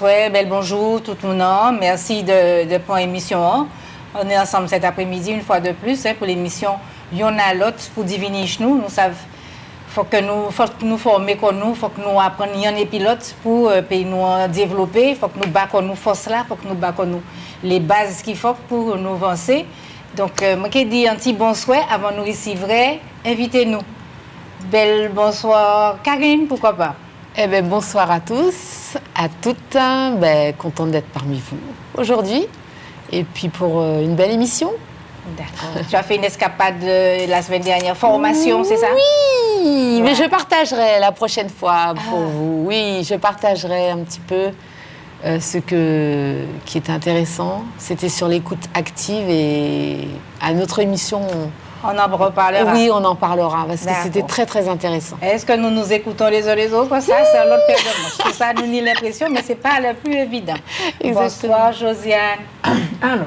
Oui, bel bonjour tout le monde. Merci de prendre l'émission. On est ensemble cet après-midi une fois de plus pour l'émission Y'en a l'autre pour diviner nous. Nous savons faut que nous former comme nous, faut que nous apprenions les pilotes pour nous développer, faut que nous battons nous force là, faut que nous battons nous les bases qu'il faut pour nous avancer. Donc moi qui dis un petit bonsoir avant nous recevoir, invitez-nous. Bel bonsoir Karine, pourquoi pas? Eh bien, bonsoir à tous, à toutes. Contente d'être parmi vous aujourd'hui. Et puis pour une belle émission. D'accord. Tu as fait une escapade la semaine dernière, formation, c'est ça? Oui, mais je partagerai la prochaine fois pour vous. Oui, je partagerai un petit peu qui est intéressant. C'était sur l'écoute active et à notre émission... On en reparlera. Oui, on en parlera parce que c'était très, très intéressant. Est-ce que nous nous écoutons les uns les autres? Ça, c'est l'autre paire de manches. C'est ça, nous ni l'impression, mais ce n'est pas le plus évident. Exactement. Bonsoir, Josiane. Alors,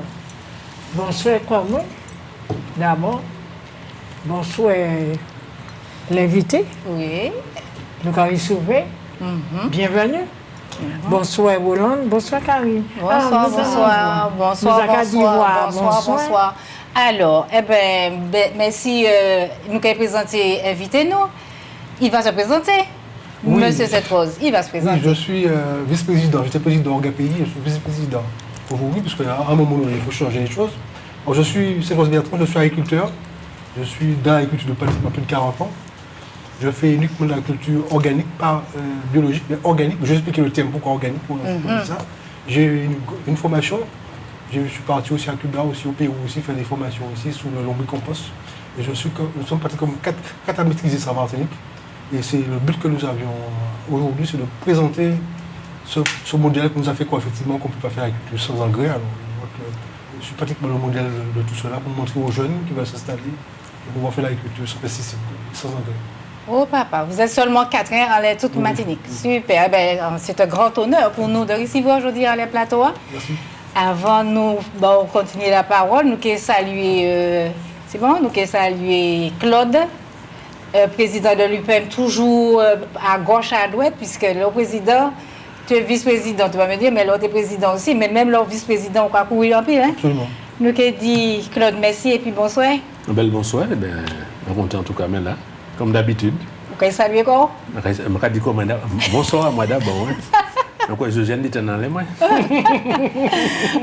bonsoir, comment? D'abord, bonsoir, l'invité. Oui. Nous avons sauvé. Bienvenue. Bonsoir, Roland. Bonsoir, Karine. Bonsoir, bonsoir. Alors, merci. Nous avons présenté, invitez-nous. Il va se présenter. Oui. Monsieur Cette-Rose, il va se présenter. Oui, je suis vice-président. J'étais président d'Orgapays, je suis vice-président aujourd'hui, parce qu'à un moment donné, il faut changer les choses. Alors, je suis Cette-Rose Bertrand, je suis agriculteur. Je suis dans l'agriculture depuis plus de 40 ans. Je fais uniquement de l'agriculture organique, pas biologique, mais organique. Je vais expliquer le terme pourquoi organique pour ça. J'ai une formation. Je suis parti aussi à Cuba, aussi au Pérou, aussi faire des formations ici sur le lombricompost. Et nous sommes partis comme 4 à maîtriser ça en Martinique. Et c'est le but que nous avions aujourd'hui, c'est de présenter ce modèle qui nous a fait quoi, effectivement, qu'on ne peut pas faire l'agriculture sans engrais. Alors, je suis pratiquement le modèle de tout cela pour montrer aux jeunes qui veulent s'installer de pouvoir faire l'agriculture sans pesticides, sans engrais. Oh papa, vous êtes seulement 4 en toute Martinique. Super, c'est un grand honneur pour nous de recevoir aujourd'hui à les plateaux. Merci. Avant nous continuer la parole, nous allons saluer, saluer Claude, président de l'UPM, toujours à gauche, à droite, puisque le président, tu es vice-président, tu vas me dire, mais l'autre est président aussi, mais même leur vice-président, on va courir un peu. Hein? Absolument. Nous allons dire Claude, merci et puis bonsoir. Un bel bonsoir, on en tout cas, là, comme d'habitude. Vous allez saluer quoi? Je vais dire bonsoir à moi d'abord. Donc, je viens de dire dans les mains.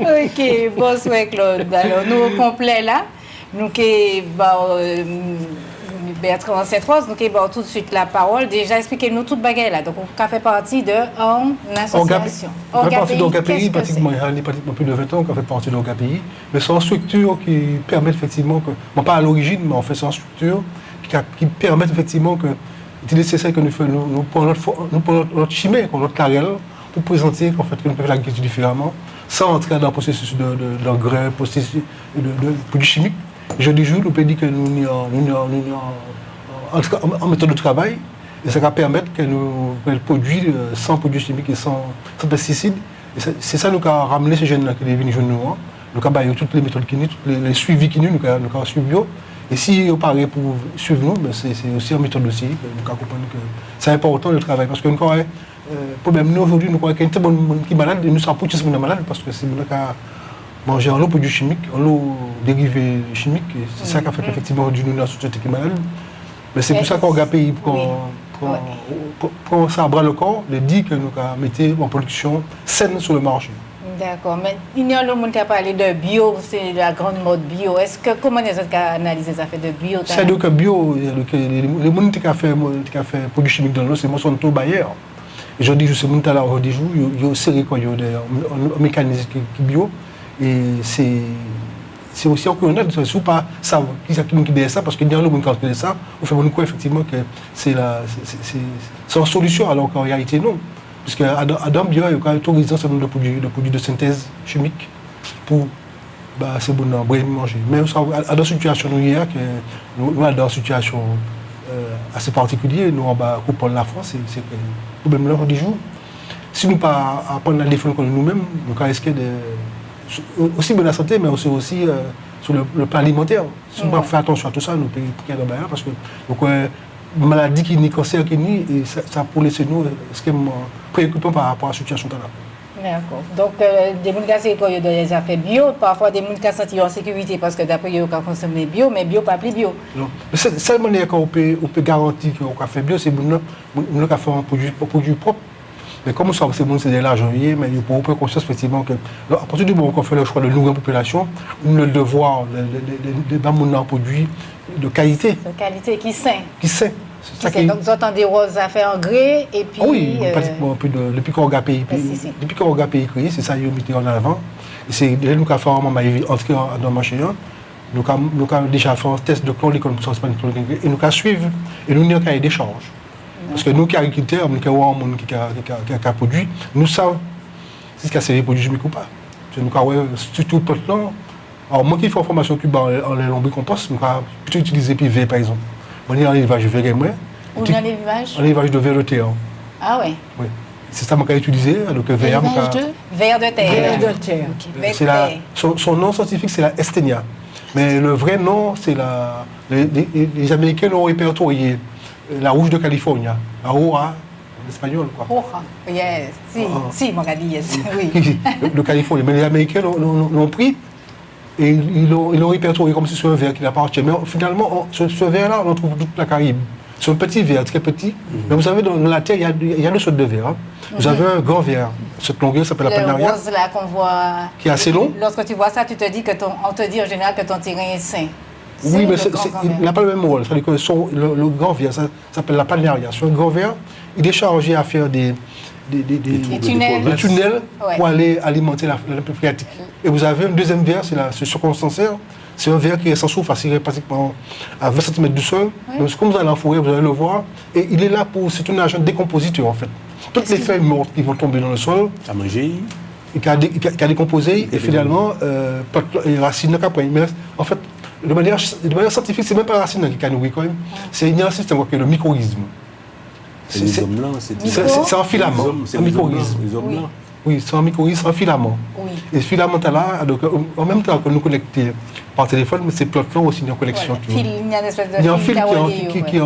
Ok, bonsoir Claude. Alors, nous au complet là, nous qui Bertrand Cette-Rose, nous qui tout de suite la parole. Déjà, expliquez-nous toute bagarre là. Donc, on fait partie d'une association. On fait partie d'Orgapays, pratiquement plus de 20 ans qu'on fait partie d'Orgapays. Mais c'est une structure qui permet effectivement que, bon, pas à l'origine, mais en fait, c'est une structure qui permet effectivement que, c'est nécessaire que nous prenons notre chimie, notre carrière, pour présenter en fait, que nous pouvons faire l'agriculture différemment, sans entrer dans le processus d'engrais, processus de produits chimiques. Je dis toujours, nous pouvons dire que nous en méthode de travail, et ça va permettre que nous produisons sans produits chimiques et sans pesticides. Et c'est ça nous a ramené ces jeunes-là qui sont venus jeunes nous. Nous avons toutes les méthodes qui nous, tous les suivis qui nous avons suivi. Et si on paraît pour suivre nous, c'est aussi une méthode aussi. Nous comprenons que c'est important le travail. Parce que nous avons problème, nous aujourd'hui, nous croyons qu'il y a un monde qui est malade et nous sommes tous malades parce que c'est nous qui manger en eau produits chimiques, en eau dérivés chimiques. C'est ça qui a fait qu'effectivement aujourd'hui nous sommes une société qui est malade. Mais c'est pour ça qu'Orgapays prend ça à bras le corps, de dire que nous mettons en production saine sur le marché. D'accord, mais il y a le monde qui a parlé de bio, c'est la grande mode bio. Comment les autres ont analysé ça fait de bio? C'est donc bio, les gens qui ont fait produits chimiques dans l'eau, c'est moi son taux bailleur. Et je dis, je sais que là, aujourd'hui, il y a aussi un mécanisme qui bio. Et c'est aussi encore honnête, si vous ne savez pas qui dit ça, parce qu'il y a le monde qui dit ça, vous faites quoi effectivement que c'est une solution, alors qu'en réalité, non. Parce qu'Adam Bio a autorisé un certain nombre de produits de synthèse chimique pour c'est bon manger. Mais dans une situation nous sommes dans une situation assez particulière, nous en bas la France, c'est que le problème là, on dit jour. Si nous ne pas apprendre à défendre nous-mêmes, nous risquons aussi de la santé, mais aussi sur le plan alimentaire. Si nous ne pas faire attention à tout ça, nous payons pour qu'il y ait des parce que maladie qui ni cancer qui ni et ça pour laisser nous extrêmement préoccupant par rapport à la situation là. D'accord. Donc, des gens qui ont des affaires bio, parfois des gens qui sont en sécurité parce que d'après eux, ils consomment bio, mais bio, pas plus bio. Non. Mais c'est la seule manière qu'on peut garantir qu'on fait bio, c'est que nous faire un produit propre. Mais comme ça, c'est de l'argent, mais il faut prendre conscience effectivement que, à partir du moment qu'on fait le choix de nourrir la population, nous avons le devoir d'amener un produit de qualité. De qualité qui sain. Qui sain. Donc, vous entendez roses à faire en gré et puis. Oui, pratiquement depuis qu'on a payé, c'est ça qu'ils ont mis en avant. Et c'est déjà nous avons fait un moment entrer dans le marché. Nous avons déjà fait un test de chlordécone et nous avons suivi et nous avons un cahier d'échange. Parce que nous, qui agriculteurs, nous avons un monde qui a produit, nous savons si c'est des produits chimiques ou pas. Nous avons surtout le temps. Alors, moi qui fais une formation cubaine en lombricompost, nous avons plutôt utilisé PV par exemple. On est en élevage végétal. Où est l'élevage? En élevage de vers de terre. Ah oui. Oui. C'est ça qu'on a utilisé. Donc, vers de vers de terre. Vers de terre. Okay. Son nom scientifique, c'est la Estenia. Mais le vrai nom, c'est les Américains l'ont répertorié. La rouge de Californie. La Roja, en espagnol, quoi. Roja, yes. Si, mon gars dit yes. Oui. De Californie. Mais les Américains l'ont pris. Et ils l'ont répertorié comme si c'est un verre qui appartient. Mais finalement, ce verre-là, on le trouve toute la Caraïbe. C'est un petit verre, très petit. Mais vous savez, dans la terre, il y a deux sortes de verres. Hein. Vous avez un grand verre. Cette longueur s'appelle la palnaria. Le rose là qu'on voit. Qui est assez long. Lorsque tu vois ça, tu te dis on te dit en général que ton terrain est sain. Oui, mais il n'a pas le même rôle. C'est-à-dire que le grand verre, ça s'appelle la palnaria. Sur un grand verre, il est chargé à faire des tunnels pour aller alimenter la nappe phréatique. Et vous avez un deuxième verre, c'est circonstanciel. C'est un verre qui est sans surface, il est pratiquement à 20 cm du sol. Oui. Donc, comme vous allez en forêt, vous allez le voir. Et il est là c'est un agent décompositeur en fait. Toutes les feuilles mortes qui vont tomber dans le sol, à manger, et qui a décomposé, et finalement, les racines qu'après. Mais en fait, de manière scientifique, c'est même pas la racine qui a nourri quand même. C'est un système qui est le mycorhizme. C'est un filament, un mycorhizme. Oui, c'est un mycorhizme, c'est un filament. Oui. Et ce filament-là, en même temps que nous connectons par téléphone, mais c'est plutôt aussi une connexion. Voilà. Il y a une espèce de fil qui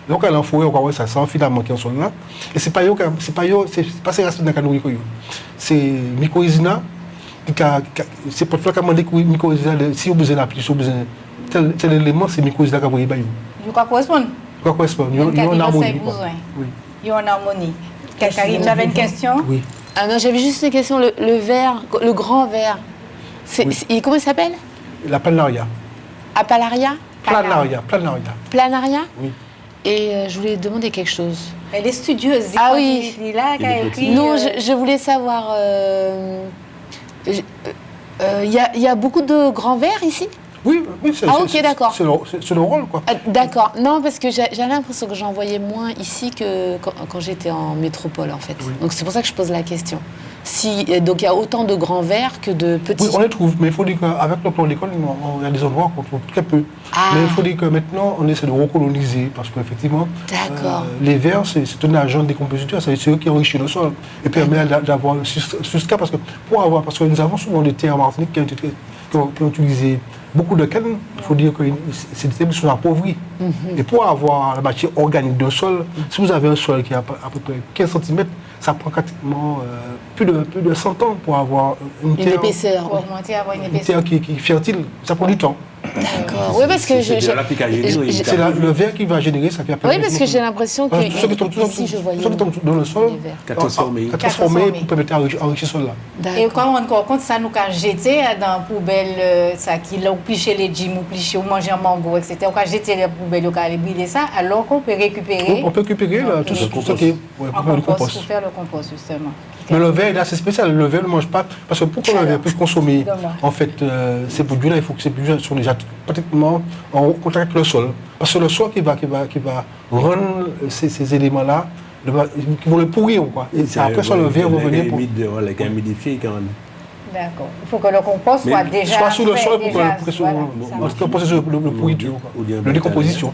donc, à l'enfouré, on voit ça, c'est un filament qui est en sol là. Et c'est pas ces racines qui ont nourri. C'est mycorhizme, c'est pour toi qui a demandé que mycorhizme, si vous avez besoin d'appuyer, si vous avez besoin tel élément, c'est mycorhizme qui a envoyé. Il correspond. Il correspond. Il y a une harmonie. Il y a une harmonie. Karine, tu avais une question? Oui. Ah non, j'avais juste une question. Le verre, le grand verre, comment il s'appelle? La planaria. Apalaria? Planaria. Planaria? Oui. Et je voulais demander quelque chose. Elle est studieuse. Ah oui. Il est là, qui a écrit. Non, je voulais savoir. Il y a beaucoup de grands verres ici? Oui, ok, d'accord. C'est le rôle, quoi. D'accord. Non, parce que j'ai l'impression que j'en voyais moins ici que quand j'étais en métropole, en fait. Oui. Donc c'est pour ça que je pose la question. Donc il y a autant de grands verres que de petits. Oui, on les trouve, mais il faut dire qu'avec le plan d'école, il y a des endroits qu'on trouve très peu. Ah. Mais il faut dire que maintenant, on essaie de recoloniser, parce qu'effectivement, les verres, c'est un agent décompositeur, c'est eux qui enrichissent le sol et permet d'avoir ce cas, parce que nous avons souvent des terres en Martinique qui ont utilisé beaucoup de cannes. Il faut dire que c'est des terres qui sont appauvris. Et pour avoir la matière organique d'un sol, si vous avez un sol qui est à peu près 15 cm, ça prend pratiquement plus de 100 ans pour avoir une terre, épaisseur. Une terre qui est fertile. Ça prend du temps. D'accord. Oui, parce que c'est le verre qui va générer ça. Oui, parce que j'ai l'impression que ceux qui tombent dans le sol, transformés pour permettre d'enrichir le sol là. Et quand on rend compte, ça nous a jeté dans la poubelle, ça qui l'a pliché les jeans, ou manger un mango, etc. On a jeté les poubelles, on a brûlé ça, alors qu'on peut récupérer. On peut récupérer tout ce qui est pour faire le compost, justement. Mais le verre est assez spécial. Le verre ne mange pas. Parce que pour que le verre puisse consommer en fait, ces produits-là, il faut que ces produits soient déjà pratiquement en contact avec le sol. Parce que le sol qui va rendre ces éléments-là, qui vont le pourrir. Quoi. Et c'est après ça, le verre va venir pour... Les humidifier quand même. D'accord. Il faut que le compost soit déjà soit sur le sol pour que le processus de pourriture, de décomposition.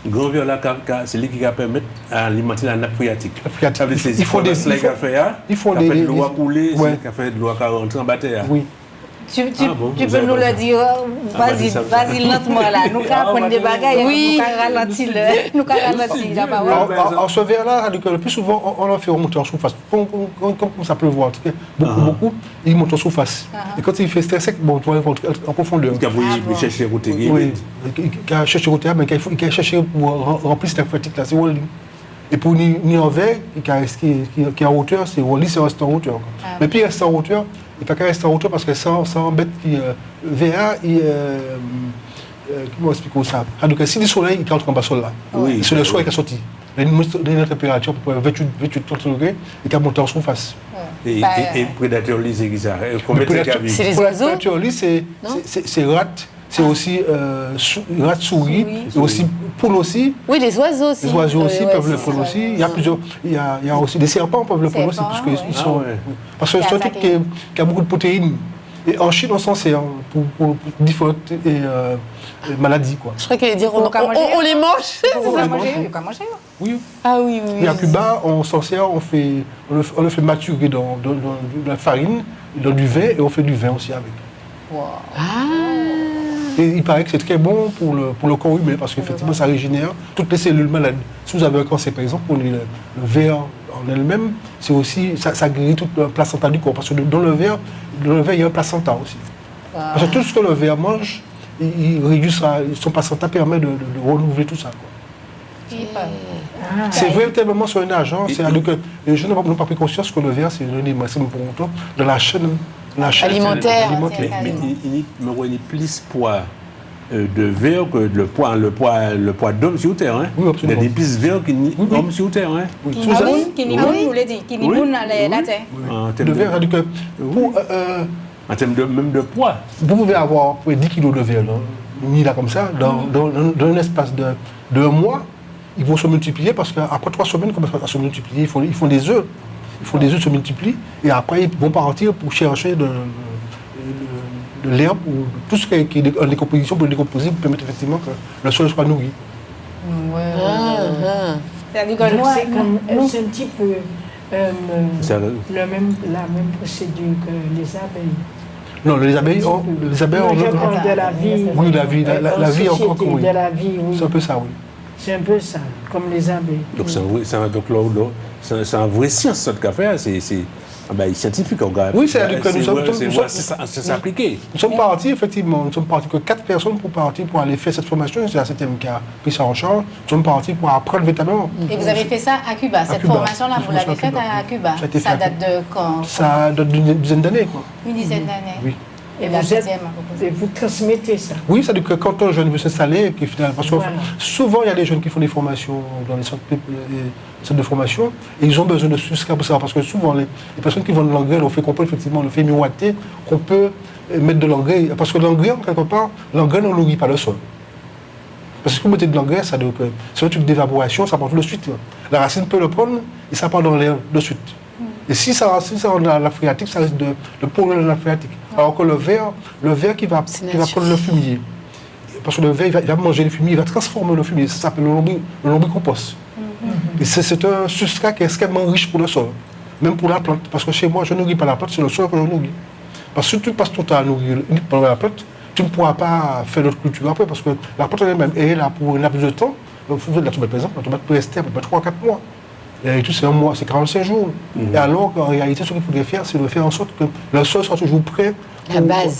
Grand verre là, c'est lui qui va permettre d'alimenter la nappe phréatique. Il faut des... Il faut de l'eau à couler, il faut de l'eau à rentrer en bataille. Oui. Tu peux nous le dire, vas-y lentement là. Nous apprenons des bagages, nous ralentir la parole. Alors ce verre-là, le plus souvent, on le fait remonter en surface. Comme ça peut le voir, beaucoup, il monte en surface. Et quand il fait très sec, bon, tu vois, en profondeur. Il cherche les routes. Oui, il cherche les routes, mais il cherche pour remplir cette pratique-là, c'est rolling. Et pour ni en verre, qui est en hauteur, c'est rolling, c'est rester en hauteur. Mais puis il reste en hauteur. Il ne peut pas rester en hauteur parce que ça embête VA et comment expliquer ça? Donc si le soleil il rentre en bas sol là, c'est le soleil qui est sorti. La température pour 28-30 degrés et qui a monté en surface. Et le prédateur lisse, c'est qui ça? C'est les oiseaux. Le prédateur lisse, c'est rat, c'est aussi rat souris, et aussi poule aussi. Oui, les oiseaux aussi. Les oiseaux aussi peuvent le prendre aussi. Il y a plusieurs. Il y a aussi des serpents peuvent le prendre aussi parce qu'ils sont. Parce que c'est un truc qui a beaucoup de protéines. Et en Chine, on s'en sert pour différentes maladies, quoi. Je crois qu'il allait dire on les mange. On les mange. Oui. Ah oui. Et à Cuba, on s'en sert, on le fait maturer dans de la farine, dans du vin, et on fait du vin aussi avec. Wow. Et il paraît que c'est très bon pour le corps humain parce qu'effectivement, ça régénère toutes les cellules malades. Si vous avez un cancer, par exemple, le verre en elle-même, c'est aussi, ça guérit toute le placenta du corps. Parce que dans le verre, il y a un placenta aussi. Parce que tout ce que le verre mange, il réduit son placenta permet de renouveler tout ça, quoi. C'est véritablement sur un agent. C'est-à-dire que les gens n'ont pas pris conscience que le verre, c'est un élément de la chaîne alimentaire. Mais il y a plus poids de verre que le poids d'homme sur Terre. Hein? Oui, absolument. Il y a des plus verre qu'homme sur Terre. Hein? Oui, vous l'avez dit, qui nous la terre. Le verre, c'est-à-dire que en termes même de poids. Vous pouvez avoir 10 kilos de verre, mis là comme ça, dans un espace de 1 mois, ils vont se multiplier parce qu'après 3 semaines, ils commencent à se multiplier. Ils font des œufs. Ils font des œufs, se multiplient, et après ils vont partir pour chercher de l'herbe ou tout ce qui est en décomposition pour le décomposer pour permettre effectivement que le sol soit nourri. C'est-à-dire que c'est un petit peu la même procédure que les abeilles. Non, les abeilles ont de la vie. Oui, la vie encore, oui. De la vie, oui. C'est un peu ça, oui. C'est un peu ça, comme les abeilles. Donc c'est un vrai science, ce qu'a fait. C'est scientifique, on regarde. Oui, c'est-à-dire que nous sommes s'appliquer. Nous sommes partis, effectivement, nous sommes partis que 4 personnes pour aller faire cette formation. C'est la 7e qui a pris ça en charge. Nous sommes partis pour apprendre véritablement. Et vous avez fait ça à Cuba, cette formation-là, vous l'avez faite à Cuba. Ça date de quand? Ça date d'une dizaine d'années, quoi. Une dizaine d'années. Oui. Et vous transmettez ça. Oui, c'est-à-dire que quand un jeune veut s'installer, parce que souvent il y a des jeunes qui font des formations dans les centres de formation, et ils ont besoin de souscrire pour ça, parce que souvent les personnes qui vont de l'engrais, on fait comprendre effectivement, on fait miroiter qu'on peut mettre de l'engrais, parce que l'engrais, quelque part, l'engrais ne nourrit pas le sol. Parce que si vous mettez de l'engrais, c'est un truc d'évaporation, ça part tout de suite. La racine peut le prendre et ça part dans l'air de suite. Et si ça rentre dans la phréatique, ça risque de polluer la phréatique. Alors que le verre qui va prendre le fumier, parce que le verre il va manger le fumier, il va transformer le fumier, ça s'appelle le lombricompost. Et c'est un substrat qui est extrêmement riche pour le sol, même pour la plante. Parce que chez moi, je ne nourris pas la plante, c'est le sol que je nourris. Parce que si tu passes ton temps à nourrir uniquement la plante, tu ne pourras pas faire d'autres cultures après, parce que la plante elle-même est là pour un laps de temps. La tomate, par exemple, la tomate peut rester à peu près 3-4 mois. Et tout, c'est 1 mois, c'est 45 jours. Et alors qu'en réalité, ce qu'il faudrait faire, c'est de faire en sorte que le sol soit toujours prêt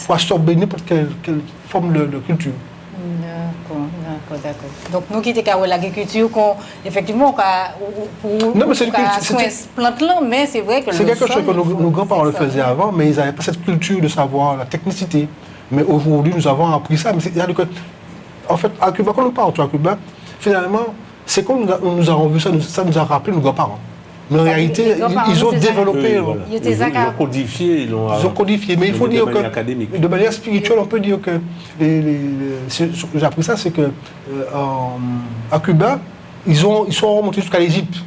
pour absorber n'importe quelle forme de culture. D'accord. Donc, nous qui sommes dans l'agriculture, effectivement, c'est plante-là, mais c'est vrai que c'est quelque chose que nos grands-parents le faisaient avant, mais ils n'avaient pas cette culture de savoir la technicité. Mais aujourd'hui, nous avons appris ça. En fait, à Cuba, quand nous partons à Cuba, finalement, c'est comme nous avons vu ça, ça nous a rappelé nos grands-parents. Mais en réalité, ils ont développé. Ils ont codifié. Ils ont codifié. Mais il faut dire que, de manière spirituelle, on peut dire que, j'ai appris ça, c'est que à Cuba, ils sont remontés jusqu'à l'Égypte.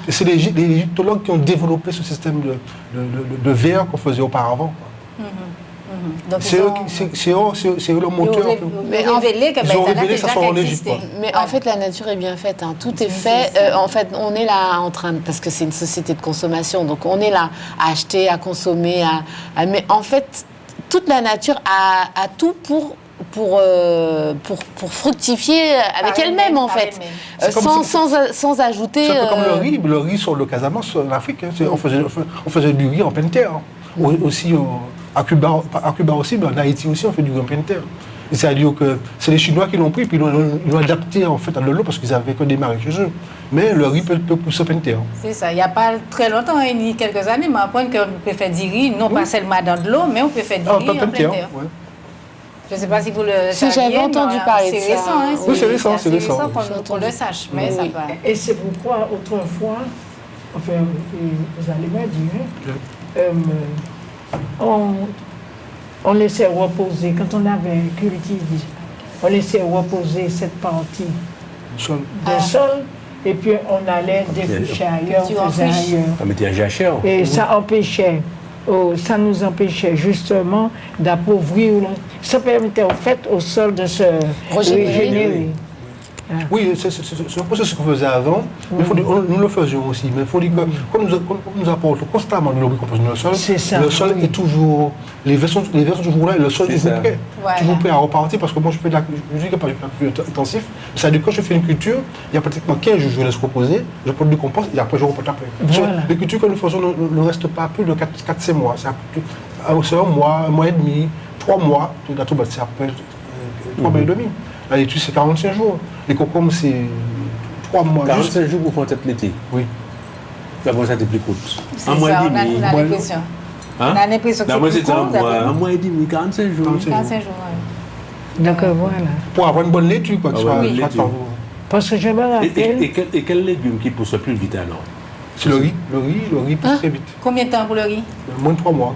Et c'est les égyptologues qui ont développé ce système de verre qu'on faisait auparavant. C'est eux le moteur. Ils ont révélé que ça soit en Égypte. Mais en fait, la nature est bien faite. Hein. Tout est fait. En fait, on est là en train parce que c'est une société de consommation, donc on est là à acheter, à consommer. Mais en fait, toute la nature a tout pour fructifier avec elle-même, en fait, sans ajouter... C'est un peu comme le riz sur le Casamance, en Afrique. Hein. On faisait du riz en pleine terre. Hein. Aussi, à Cuba aussi, mais en Haïti aussi, on fait du riz en pleine terre. C'est-à-dire que c'est les Chinois qui l'ont pris, puis ils l'ont adapté en fait à l'eau parce qu'ils avaient que des marais chez eux. Mais le riz peut pousser en pleine terre. C'est ça. Il n'y a pas très longtemps, ni quelques années, mais apprendre qu'on peut faire du riz, non pas seulement dans de l'eau, mais on peut faire du riz en pleine terre. Ouais. Je ne sais pas si vous le saviez. Si j'avais entendu parler de ça. C'est récent, hein? Oui, c'est récent. C'est récent qu'on le sache, mais ça va. Et c'est pourquoi, autrefois, enfin, vous allez me dire, on laissait reposer, quand on avait cultivé, on laissait reposer cette partie du sol, et puis on allait défricher ailleurs, on faisait ailleurs. Ça mettait un jachère. Et ça empêchait, ça nous empêchait justement d'appauvrir, ça permettait en fait au sol de se régénérer. Oui, c'est un processus qu'on faisait avant, mais nous le faisions aussi. Mais il faut dire que, comme nous apportons constamment de l'eau composée dans le sol est toujours, les vers sont toujours là et le sol est toujours prêt. Voilà. Toujours prêt à repartir parce que moi je fais de la culture plus intensif. C'est-à-dire que quand je fais une culture, il y a pratiquement 15 jours, je laisse reposer, je porte du compost et après je reporte après. Voilà. Les cultures que nous faisons ne restent pas plus de 4-5 mois. C'est un mois et demi, 3 mois, c'est après 3 mois et demi. La laitue, c'est 45 jours. Les concombres, c'est 3 mois. 45 jours pour faire cette laitue. Oui. D'abord, ça, c'était plus court. Un mois et demi. On a l'impression. On a l'impression que c'est plus court. Un mois et demi, 45 jours. 45 jours, oui. Donc voilà. Pour avoir une bonne laitue, quoi. Oui. Parce que je me rappelle... Et quel légume qui pousse plus vite alors? C'est le riz. Le riz pousse très vite. Combien de temps pour le riz? Moins de 3 mois.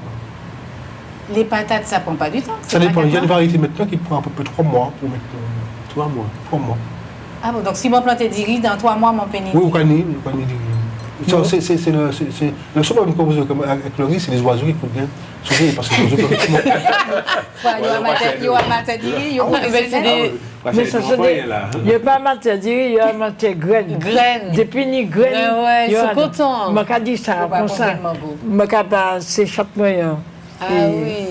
Les patates, ça prend pas du temps? Ça dépend. Il y a une variété maintenant qui prend à peu près 3 mois pour mettre... 3 mois. 3 mois. Ah bon, donc si on plantait du riz, dans 3 mois, mon pénis. Oui, au cani du riz. C'est le seul problème qu'on pose avec le riz, c'est les oiseaux qui coûtent bien. Souvent, parce que les oiseaux peuvent tout monter. Il y a matin du riz, il y a mais ça se dit, il n'y a pas matière du riz, il y a matière graine. Depuis ni graine, ils sont contents. Je dis ça comme ça. C'est chaque moyen.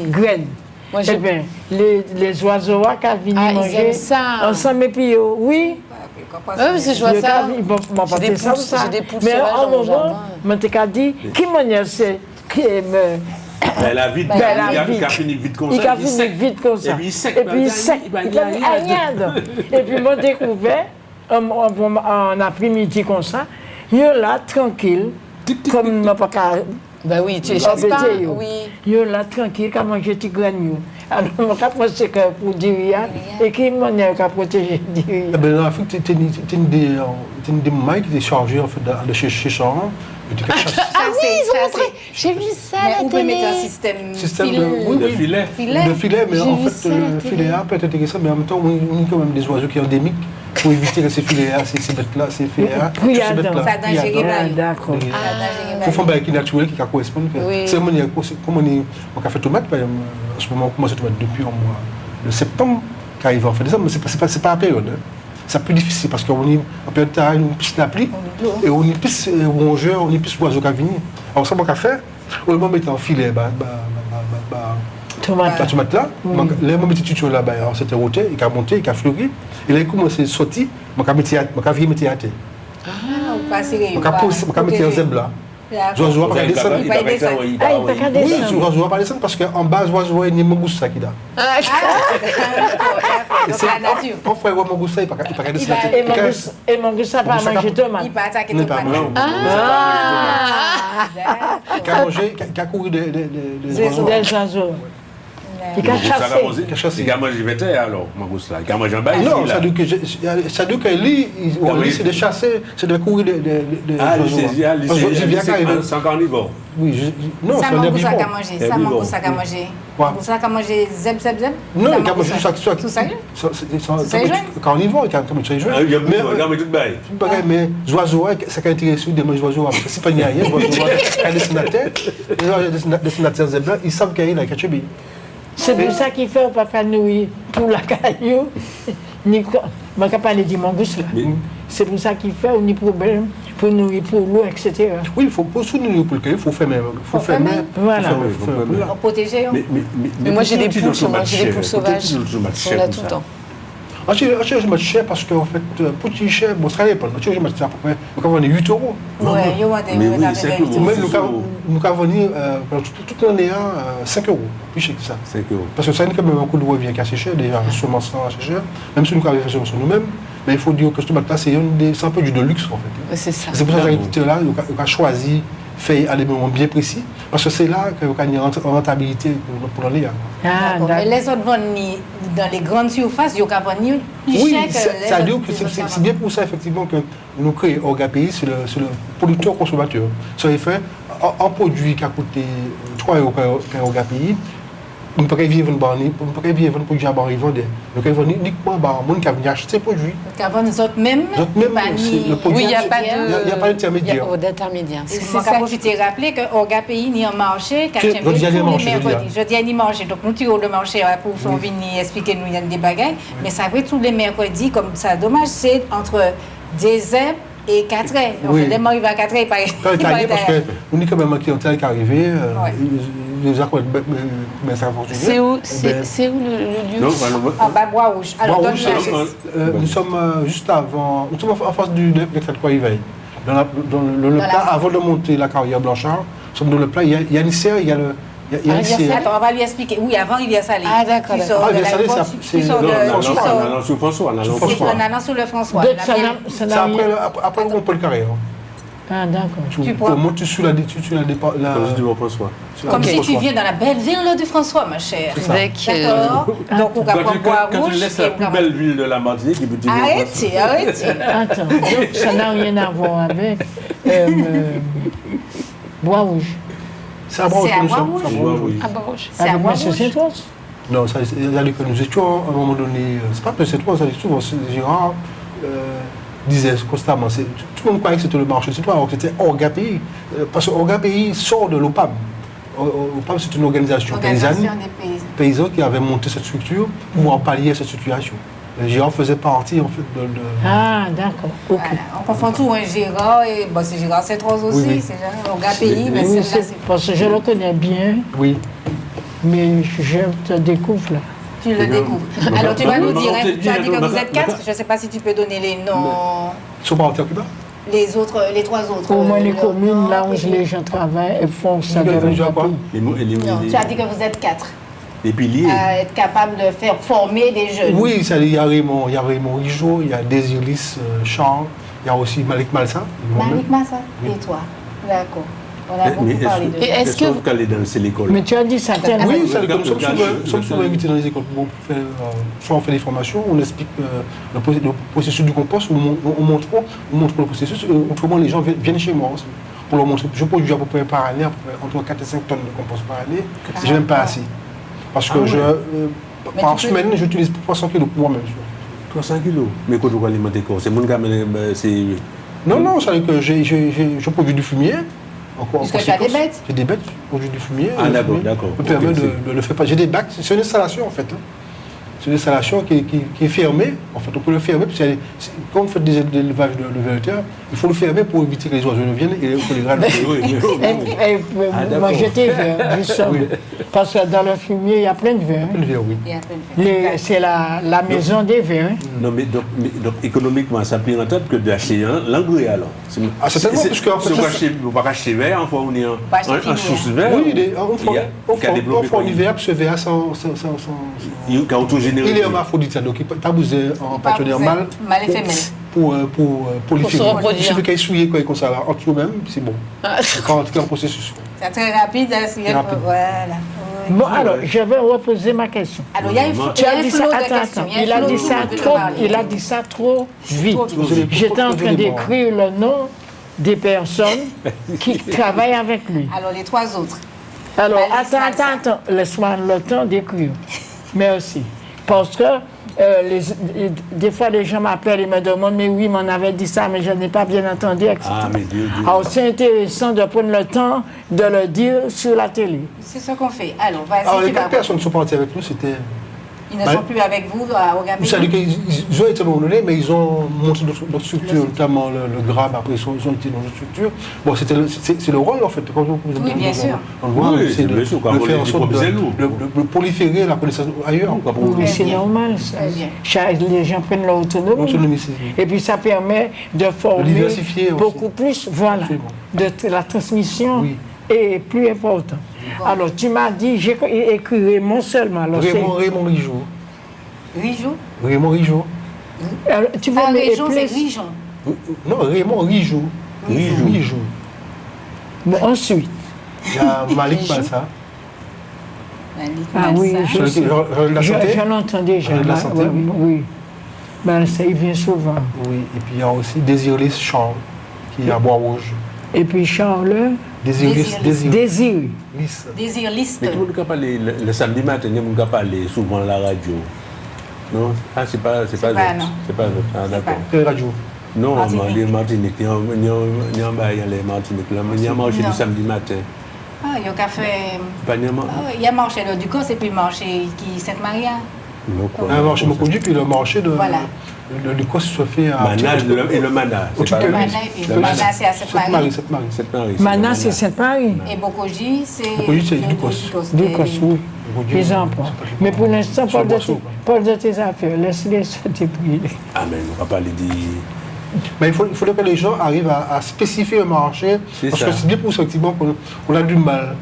Graine. Eh bien, les oiseaux qui viennent manger ensemble, et puis oui. Parce que je vois ça. Ils vont m'apporter ça. Mais en moment, je dit, qui m'a c'est qui elle a vite, il a fini vite comme ça. Il a fini vite comme ça. Et puis il sec. Il a rien. Et puis moi découvert, en après-midi comme ça, il est là tranquille, comme il n'a pas qu'à... Ben oui, tu es chasse pas. Oui. Yo là tranquille, quand manger petit grain. Alors on a pensé que pour dire et qui manière qu'à protéger dire. Ben en Afrique, tu as des moments qui étaient chargés en fait de chez Charan. Ah oui, ils ont montré. J'ai vu ça à la télé. On peut mettre un système de filet. De filet, mais en fait le filet peut être intéressant, mais en même temps, on a quand même des oiseaux qui sont endémiques. Pour éviter que ces filets-là, ces bêtes-là, ces filets-là, ça dangereux. D'accord. Il faut faire un bail qui naturel qui correspond. C'est comme on a fait tomate, par exemple, en ce moment, on commence à tomate depuis le mois de septembre, qui arrive en fin décembre, mais c'est pas la période. C'est plus difficile parce qu'on est en période de on pisse la pluie et on est plus rongeur, on est plus oiseau qui vient. Alors ça, on va faire, au moment où on met en filet, la tomate là, les moments où là-bas, c'était roté, il a monté, il a fleuri, et là, il commence à sortir, il a mis à terre. Ah, on passe les. On a mis un zèbre là. Oiseau pas descendre. Il va descendre. Il va descendre. Oui, oiseau pas descendre parce qu'en bas, oiseau, il y a un mangousta qui a. C'est la nature. Quand on fait un mangousta, il ne peut pas descendre. Et mangousta pas manger tomate. Il va attaquer tomate. Qui a couru des oiseaux. Il a chassé. Il a mangé vétérinaire alors, Mangousta. Il a mangé un bail. Non, ça veut dire que lui, c'est de chasser, c'est de courir des oiseaux. C'est un carnivore. Oui, non, c'est un herbivore. Ça, Mangousta a mangé. Mangousta a mangé zeb. Non, il a mangé tout ça. C'est un carnivore, il a mangé tout ça. Il a mangé tout bail. Mais les oiseaux, ça qui intéresse des oiseaux, c'est pas rien, les oiseaux, les destinataires zeb, ils savent qu'il y a un cachébé. C'est pour ça qu'il fait pas faire nourrir pour la caillou. Je ne peux pas parler du mangouste là. c'est pour ça qu'il fait un problème pour nourrir pour l'eau, etc. Oui, il faut pas soutenir pour le cas, il faut fermer. Voilà. Pour protéger. Mais moi, j'ai des poules sauvages. On a tout le temps. Je me cher parce qu'en fait, pour le cher, bon, ça dépend. Je me cher à peu près, nous avons 8 euros. Oui, il y a des nous avons venir toute l'année à 5 euros, plus cher que ça. 5 euros. Parce que ça a quand même un coût de revient qui est assez cher, déjà, sûrement ça assez cher, même si nous avons fait sur nous-mêmes. Mais il faut dire que ce bac-là, c'est un peu du de luxe en fait. C'est ça. C'est pour ça que l'agriculteur-là, il a choisi faire à des moments bien précis, parce que c'est là qu'il y a une rentabilité pour l'année. Mais les autres vendent dans les grandes surfaces, ils vont vendre plus cher que les c'est-à-dire que c'est bien pour ça effectivement que nous créons Orgapays sur le producteur-consommateur. Ça veut faire un produit qui a coûté 3 euros qu'un Orgapays. On ne peut pas vivre un produit à barrer vendre. Donc, il faut uniquement les gens qui viennent acheter ces produits. Donc, avant nous autres même, oui, il n'y a pas d'intermédiaire. C'est ça qu'il faut rappeler que Orgapays ni un marché, tous les mercredis. Je dis à marché. Donc, nous tirons le marché pour faire venir expliquer nous des bagages. Mais ça va tous les mercredis, comme ça, dommage, c'est entre des heures et 4 heures. On fait des arriver à 4 heures, il paraît. Parce qu'on est quand même un clientèle qui est arrivé. Les accords, mais ça fonctionne. C'est où le lieu? En bas, Bois-Rouge. Alors, nous sommes juste avant, nous sommes en face du Leclerc de Croix-Riveil. Dans le plat, avant de monter la carrière Blanchard, nous sommes dans le plat, il y a une serre, il y a le. Attends, on va lui expliquer. Oui, avant Rivière Salée. Ah, d'accord. C'est sur François. En allant sur le François. C'est après on peut le carré. Ah, d'accord. Tu montes sur la départ. Comme si tu viens dans la belle ville de François, ma chère. D'accord. Donc, on va prendre Bois-Rouge. Quand tu laisses la plus belle ville de la Martinique, tu dis arrêtez. Attends, donc ça n'a rien à voir avec Bois-Rouge. C'est à Bois-Rouge. C'est à Bois-Rouge. C'est Saint-Ouen? Non, ça dit que nous étions à un moment donné. C'est pas que Saint-Ouen, ça dit souvent, Gérard disait constamment, tout le monde croyait que c'était le marché, c'est pas, alors que c'était Orgapays. Parce que Orgapays sort de l'OPAM. L'OPAM, c'est une organisation paysanne qui avait monté cette structure pour pouvoir pallier cette situation. Gérard faisait partie en fait de. Ah, d'accord. Voilà. On confond tout, Gérard et c'est Gérard Saint-Rose aussi, oui. c'est Orgapays, mais oui, c'est parce que je le connais bien. Oui. Mais je te découvre là. Tu le découvres. Alors tu vas nous dire, tu as dit que vous êtes 4, je ne sais pas si tu peux donner les noms. Ils sont pas en Cuba? Les 3 autres. Au moins les communes, là où les gens travaillent, elles font ça. Tu as dit que vous êtes 4. Les piliers. Être capable de faire former des jeunes. Oui, il y a Raymond Rijo, il y a Désiris Charles, il y a aussi Malik Malsa. Malik Malsa et toi. D'accord. On a beaucoup parlé de ça. Est-ce que vous allez dans l'école? Mais tu as dit ça tellement. Oui, nous sommes souvent invités dans les écoles pour faire, soit on fait des formations, on explique le processus du compost, on montre le processus, autrement les gens viennent chez moi aussi pour leur montrer. Je produis à peu près par année, entre 4 et 5 tonnes de compost par année, et je n'aime pas assez. Parce que par semaine, j'utilise 300 kg pour moi-même. 300 kg? Mais quand vous alimentez quoi? C'est mon gars, c'est... Non, ça veut dire que je produis du fumier. Parce que tu as des bêtes? J'ai des bêtes, je produis du fumier. Ah d'accord. Me permet de le faire. J'ai des bacs, c'est une installation en fait. C'est une installation qui est fermée. En fait, on peut le fermer, parce que quand on fait des élevages de végéteurs, il faut le fermer pour éviter que les oiseaux ne viennent et on les râle. Moi j'étais vert, justement. Parce que dans le fumier, il y a plein de vers. C'est la maison des vers. Non, mais donc économiquement, ça peut rentable que d'acheter l'engrais alors. C'est tellement parce qu'en fait. On va acheter vert, enfin on est en source vert. Oui, on fait en hiver, ce vert sans. Il est hermaphrodite, donc il n'a pas besoin en partenaire mâle pour les filles. Il suffit qu'il souille comme ça, entre eux-mêmes, c'est bon. Quand il y a un processus. C'est très rapide, voilà. Bon, alors, je vais reposer ma question. Alors, il y a une flot de questions. Il a dit ça trop vite. J'étais en train d'écrire le nom des personnes qui travaillent avec lui. Alors, les 3 autres. Alors, attends, laisse-moi le temps d'écrire. Merci. Parce que des fois, les gens m'appellent et me demandent, mais oui, m'en avait dit ça, mais je n'ai pas bien entendu, etc. Ah, mais Dieu. Alors, c'est intéressant de prendre le temps de le dire sur la télé. C'est ce qu'on fait. Alors, vas-y. Alors, les 4 personnes qui sont parties avec nous, c'était Ils ne sont plus avec vous à Ouagadougou? C'est-à-dire qu'ils ont été abandonnés, mais ils ont monté d'autres structures, notamment le GRAB, après ils ont été dans d'autres structures. Bon, c'est le rôle, en fait. Oui, bien sûr. On le voit, Oui, c'est de bien sûr, quand faire en on sorte les de proliférer la connaissance ailleurs. Oui, c'est normal. Les gens prennent leur autonomie. Et puis ça permet de former diversifier aussi. beaucoup plus. Voilà. La transmission est plus importante. Alors, tu m'as dit, j'ai écrit Raymond seulement. Alors, Raymond Rigeau. Rigeau? Raymond Rigeau. Alors, tu veux Rigeau, c'est Rigeon. Non, Raymond Rigeau. Rigeau. Bon, ensuite. Il y a Malik Balsa. Ah oui, je l'entends déjà. La santé. Oui. Ben, ça, il vient souvent. Oui, et puis il y a aussi Désiré Charles, qui est à Bois-Rouge. Et puis Charles. Désiré. Désirliste. Mais tout le monde peut parler, le samedi matin, tout le monde peut parler souvent à la radio. Non? Ah, c'est pas C'est pas d'accord. Quelle radio? Non, les Martinique, il y a un bail les Martinique, il y a marché du samedi matin. Ah, il y a un café. Il y a marché du Cos et puis marché qui Sainte-Marie. Un marché Mokodu, puis le marché de. Voilà. Le Cos se fait à. Manage et le Mana. Le Mana, c'est à Sainte-Marie. Mana, c'est Sainte-Marie. Et Bokoji, c'est. Bokoji, c'est du Cos. Du Cos, oui. Les emplois. Mais pour l'instant, pas de tes affaires. Laisse-les se débrouiller. Ah, mais on ne va pas les dire. Mais il faudrait que les gens arrivent à spécifier le marché. Parce que c'est bien pour ça, effectivement, qu'on a du mal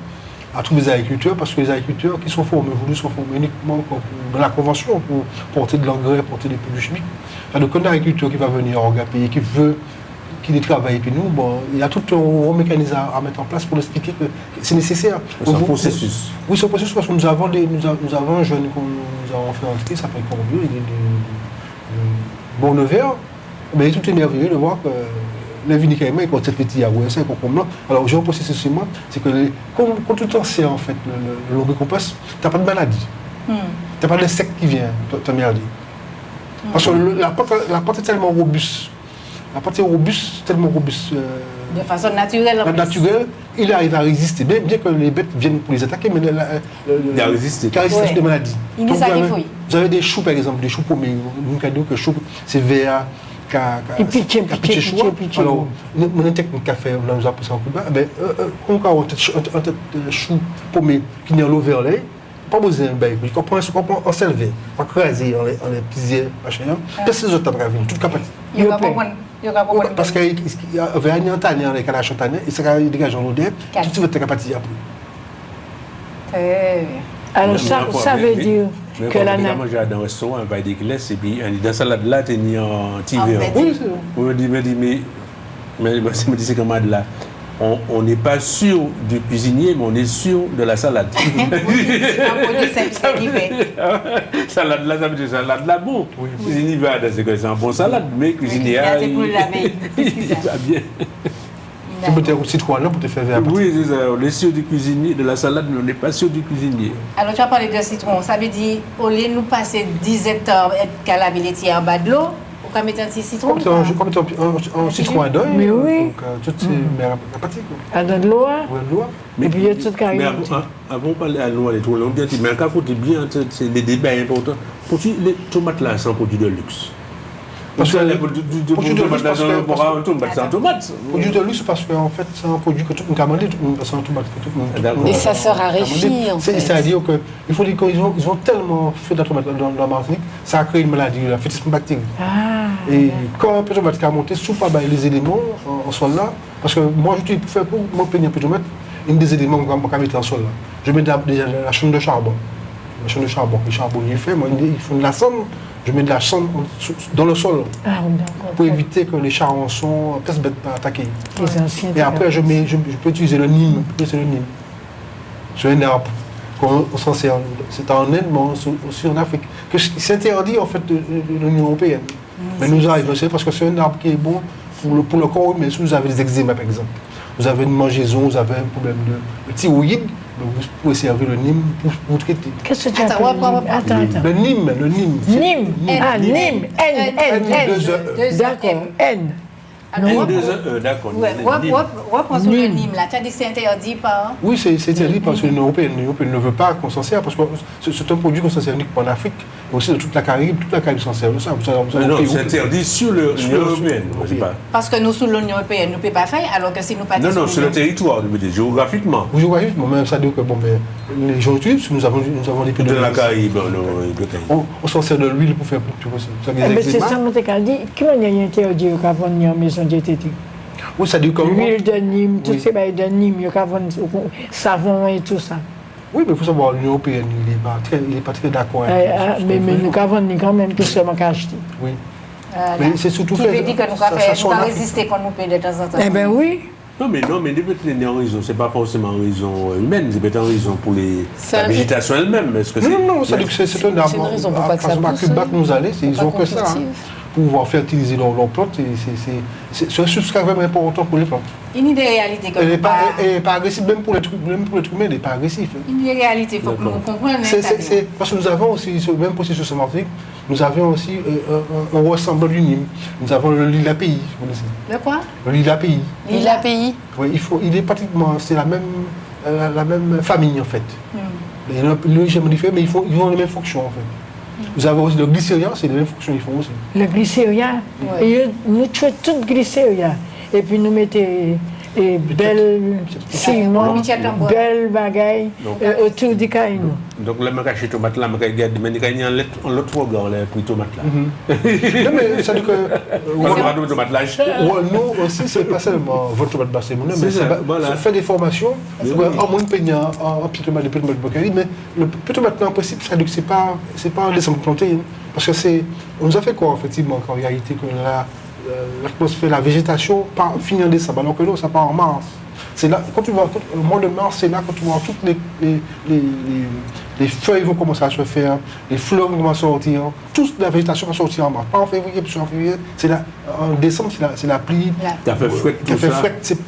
à trouver des agriculteurs, parce que les agriculteurs qui sont formés aujourd'hui sont formés uniquement dans la convention pour porter de l'engrais, porter des produits chimiques. Donc, un agriculteur qui va venir en pays, qui veut qu'il y travaille, puis nous, bon, il y a tout un mécanisme à mettre en place pour expliquer que c'est nécessaire. C'est un processus. Oui, c'est un processus parce que nous avons un jeune qu'on nous avons fait entrer, il s'appelle Corbio, il est de Bon-Nevers. Mais il est tout émerveillé de voir que les vinicaïmens, ils ont cette petite c'est un concombre. Alors, j'ai un processus sur moi, c'est que quand tu t'en sais, en fait, le lombricompost, tu n'as pas de maladie. Tu n'as pas d'insecte qui vient te merder. Parce que la pâte est tellement robuste. La pâte est robuste, tellement robuste. De façon naturelle. Naturelle, il arrive à résister. Bien que les bêtes viennent pour les attaquer, mais il a résisté. Il a résisté des maladies. Vous avez des choux, par exemple, des choux paumés. Nous avons que choux, c'est vert. Pitché. Alors, mon technique qu'a fait, nous avons passé en coup de bain, quand on a un tête chou paumé qui n'est pas l'overlay, pas besoin de bain. On prend un selvé, on crase, on les pise, machin. Qu'est-ce que les autres ont tout capable. Parce qu'il y avait un année avec la chantagne, et ça dégage en odeur, tout de suite, tu es capable de dire. Alors, ça veut dire que la nature. Moi, j'ai dans un restaurant, un bail d'église, et puis dans la salade là, tu es en TV. Oui, c'est vrai. Mais c'est comme là. On n'est pas sûr du cuisinier, mais on est sûr de la salade. Salade là, ça veut dire salade là, bon. Cuisinier va c'est un bon salade, mais cuisinier. C'est pour la veille. Bien. Tu peux te citron là pour te faire verre. Oui, c'est ça. On est sûr du cuisinier, de la salade, mais on n'est pas sûr du cuisinier. Alors, tu as parlé de citron. Ça veut dire, au lieu de nous passer 10 hectares et la laitière en bas de l'eau, on peut mettre un petit citron. Comme un citron à deuil. Mais oui. Donc, toutes ces mères apathiques. À de l'eau. Et puis, il y a tout qui arrive. Mais avant de parler à l'eau, on dit, mais quand il faut bien, c'est des débats importants. Pour les tomates là, c'est un produit de luxe. Parce que les produits de luxe, parce qu'en fait, c'est un produit que tout le monde a demandé, c'est un tomate que tout le monde. Et ça se raréfie, en fait. C'est-à-dire qu'il faut dire qu'ils ont tellement fait de la tomate dans la Martinique, ça a créé une maladie, la fétisme bactérie. Et quand un peu de tomate a monté, sous pas les éléments en sol là, parce que moi, je pour faire pour m'obtenir un peu de tomate, une des éléments que je mettre en sol là. Je mets déjà la chaîne de charbon. La chaîne de charbon, le charbon il est fait, moi, ils font de la sonde. Je mets de la sonde dans le sol pour éviter que les charançons puissent être attaqués. Et après, je peux utiliser le Nîmes. C'est un arbre qu'on s'en sert. C'est en Inde, mais aussi en Afrique. C'est interdit en fait de l'Union européenne. Mais nous arrivons, c'est parce que c'est un arbre qui est bon pour le corps, mais si vous avez des eczémas par exemple, vous avez une mangeaison, vous avez un problème de thyroïde, vous pouvez servir le Nîmes pour vous traiter. Qu'est-ce que tu as Attends. Le Nîmes. Nîmes. Nîmes. N. D'accord. N. Alors, d'accord. Reprends sur le Nîmes là. Tu as dit que c'est interdit par. Oui, c'est interdit parce que l'Union européenne ne veut pas qu'on s'en sert parce que c'est un produit qu'on s'en sert uniquement en Afrique aussi de toute la Caraïbe s'en sert de ça. Non, c'est interdit sur l'Union européenne. Parce que nous, sous l'Union européenne, nous ne pouvons pas faire, alors que si nous pas. Non, sur le territoire, géographiquement. Géographiquement, même ça dit que bon, mais les gens utilisent, nous avons des pays de la Caraïbe. On s'en sert de l'huile pour faire tout aussi. C'est ça, on t'a dit, comment il y a interdit qu'à vendre en maison diététique? Oui, ça dit comme. L'huile de Nîmes, tout ces bails de Nîmes, il y a savon et tout ça. Oui, mais il faut savoir, l'Union européenne, il n'est pas très d'accord avec mais nous avons quand même que seulement qu'à acheter. Oui. Mais c'est surtout fait. Qui veut dire que nous avons résisté quand nous payons de temps en temps. Eh bien oui. Non, mais c'est en raison, c'est pas forcément en raison humaine, c'est peut-être en raison pour la végétation elle-même. Non, c'est un arbre. C'est une raison pour pas que ça pousse. À Cuba que nous allons, ils ont que ça. Pour pouvoir fertiliser leurs plantes, c'est un substrat vraiment important pour les plantes. Il y a des réalités que elle n'est pas agressive, même pour l'être humain, elle n'est pas agressive. Il y a des réalités, il faut que nous comprenions. Parce que nous avons aussi, même pour ces choses sémantiques, nous avons aussi un ressemblant du Nîmes. Nous avons le lilas pays, vous connaissez. Le quoi? Le lilas pays. Lilas pays. Oui, il est pratiquement, c'est la même famille en fait. Il y a une légèrement différent, mais ils ont les mêmes fonctions en fait. Vous avez aussi le glycéria, c'est les mêmes fonctions qu'ils font aussi. Le glycéria, nous tuons tout glycéria. Et puis nous mettons belle ciment, belle bagaille autour du caillou. Donc le magasin tomate là, mais il y a un autre programme pour tomate là. Non mais ça dit que on tomate là. Nous aussi c'est pas seulement votre tomate basse, mais ça fait des formations. En moins peignant en petit tomate de tomate bocali, mais le petit tomate en principe ça dit que c'est pas un dessin planté parce que on nous a fait quoi effectivement en réalité que l'atmosphère, la végétation finit en décembre, alors que non, ça part en mars. C'est là, quand tu vois, le mois de mars, c'est là quand tu vois toutes les feuilles vont commencer à se faire, les fleurs vont commencer à sortir, toute la végétation va sortir en mars. Pas en février, puis en février, en décembre, c'est la pluie. Qui a fait fouette.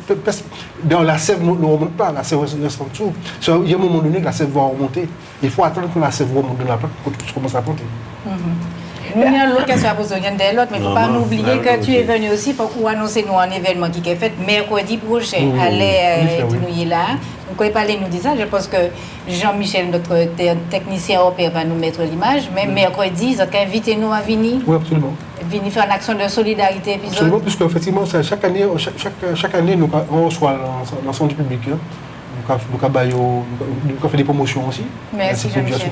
Dans la sève ne remonte pas, la sève reste en dessous. Il y a un moment donné que la sève va remonter. Il faut attendre que la sève remonte de la plante pour que tout commence à planter. Nous avons l'autre question à poser, il y a l'autre, mais il ne faut pas nous oublier que tu es venu aussi pour annoncer nous un événement qui est fait mercredi prochain. Allez, nous y là. Vous pouvez parler, nous dire ça. Je pense que Jean-Michel, notre technicien européen, va nous mettre l'image. Mais mercredi, ils ont invité nous à venir. Oui, absolument. Venir faire une action de solidarité. Absolument, puisque effectivement, chaque année, on reçoit l'ensemble du public. Nous avons fait des promotions aussi. Merci, Jean-Michel.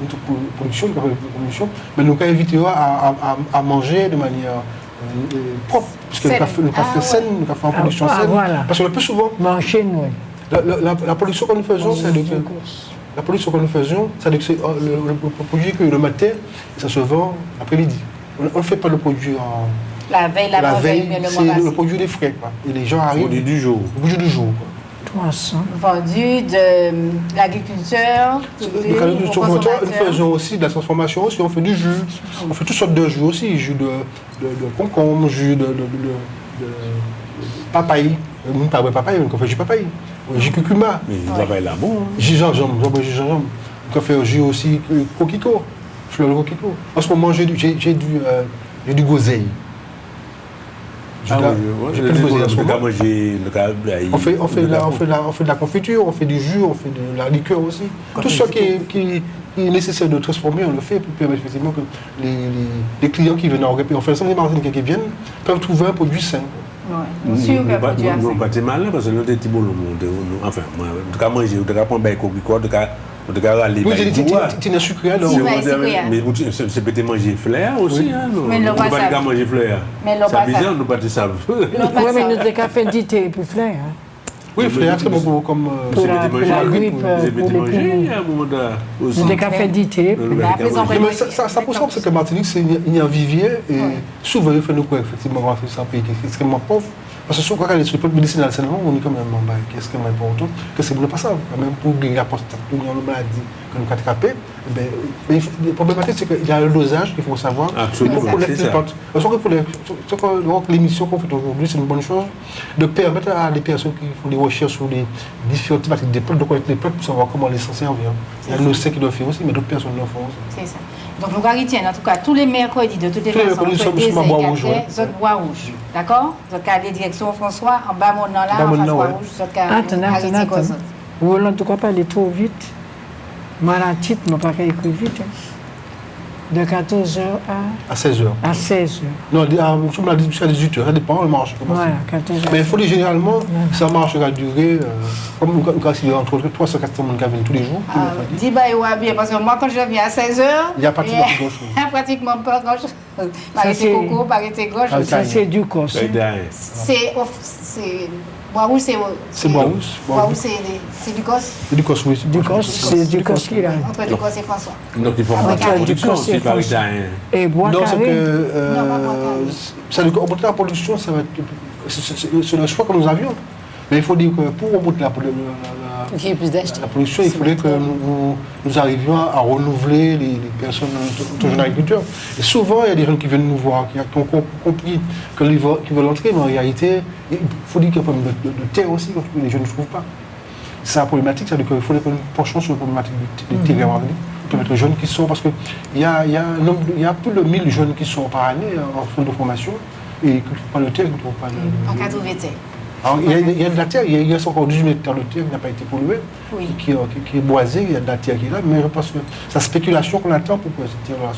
Une production, mais nous avons invité à manger de manière propre, puisque nous avons fait scène, nous avons fait en production scène. Voilà. Parce que le plus souvent, la production que nous faisons, c'est la production que nous faisons, c'est le produit que le matin, ça se vend l'après-midi. On ne fait pas le produit en la veille, c'est le produit des frais. Et les gens arrivent. Le produit du jour. Le produit du jour. Vendu de l'agriculteur. Nous faisons aussi de la transformation, aussi, on fait du jus. On fait toutes sortes de jus aussi, jus de concombre, jus de papaye. Nous ne parlons pas de papaye, on fait jus papaye. Jus curcuma. Mais le papaye là, bon. Jus gingembre. On fait jus aussi coquicot, fleur de coquicot. En ce moment, j'ai du goseille. On fait de la confiture, on fait du jus, on fait de la liqueur aussi. Tout ce qui est nécessaire de transformer, on le fait pour permettre effectivement que les clients qui viennent en Europe, enfin, les Martiniquais qui viennent, peuvent trouver un produit sain. Oui, sûr qu'un produit sain. Nous pas mal parce que nous sommes petits boulons. Enfin, en tout cas, manger, en tout cas, prendre un coquicot, en tout cas, aller. Oui, tu n'as sucré alors. Mais c'est peut-être manger fleur aussi. Mais nous ne pouvons pas manger fleur. C'est bizarre, nous ne pas ça. Oui, mais nous avons fait dîner pour fleur. Oui, fleur, c'est bon comme. Pour la grippe, pour les poumons. Nous avons fait dîner. Ça pose parce que Martinique, il y a un vivier et souvent, il faut nous croire effectivement c'est un pays qui est extrêmement pauvre. Parce que sur le plan médicinal seulement, on est quand même en bas, qui est extrêmement important, que c'est pas ça. Même pour guérir la prostate, pour guérir la maladie que nous avons attrapée, le problématique, c'est qu'il y a le dosage qu'il faut savoir. Absolument, c'est ça. Pour l'émission qu'on fait aujourd'hui, c'est une bonne chose de permettre à des personnes qui font des recherches sur les différentes thématiques des plantes, de connaître les plantes pour savoir comment les s'en servir. Il y a nos qui doivent faire aussi, mais d'autres personnes le font aussi. C'est ça. Donc, nous retiendons en tout cas tous les mercredis, de toutes les façons, nous faisons Bois Rouge. D'accord? Donc, à la direction François, en bas, mon nom là, en face Bois Rouge, Attends. Roland, tu ne crois pas aller trop vite? Malatite, je ne pas écrire vite. De 14h À 16h. à 16h. Non, jusqu'à 18h, ça dépend, le marché commence. Voilà, 14h. Mais il faut dire généralement, ça marche à durer, comme il y a entre 300 et 400 personnes qui viennent tous les jours. Dis bah, bien, parce que moi, quand je viens à 16h, Il n'y a pratiquement pas grand-chose. Il n'y a pratiquement pas grand-chose. Arrêtez c'est- coco, arrêtez gauche. Ça, c'est du corps. C'est. Bois-Rouge, C'est Bois-Rouge. Bois-Rouge, c'est du COS. C'est du cos, oui. Du corps, c'est du corps qu'il a. Entre du COS et François. Donc il faut Ah, monter la du production côté aussi, par français. exemple. Et bois Non, c'est carré. que. Non, pas Bois Ça veut dire qu'au bout de la production, ça va être. C'est le choix que nous avions. Mais il faut dire que pour remonter Pour qu'il y ait plus d'acheter. la production, il fallait que nous arrivions à renouveler les personnes autour de l'agriculture. Et souvent, il y a des gens qui viennent nous voir, qui ont compris qu'ils veulent entrer, mais en réalité, il faut dire qu'il y a un problème de terre aussi, que les jeunes ne trouvent pas. C'est la problématique, c'est-à-dire qu'il faudrait que nous penchions sur la problématique des terrains peut-être les jeunes qui sont, parce qu'il y a plus de 1000 jeunes qui sont par année en fonds de formation et qui ne trouvent pas de terre, qui ne trouvent pas de... En 80. Alors, il y a de la terre, il y a encore 18 hectares de terre qui n'a pas été polluée, Oui. qui est boisée, il y a de la terre qui est là, mais je pense que c'est la spéculation qu'on attend pour que cette terre-là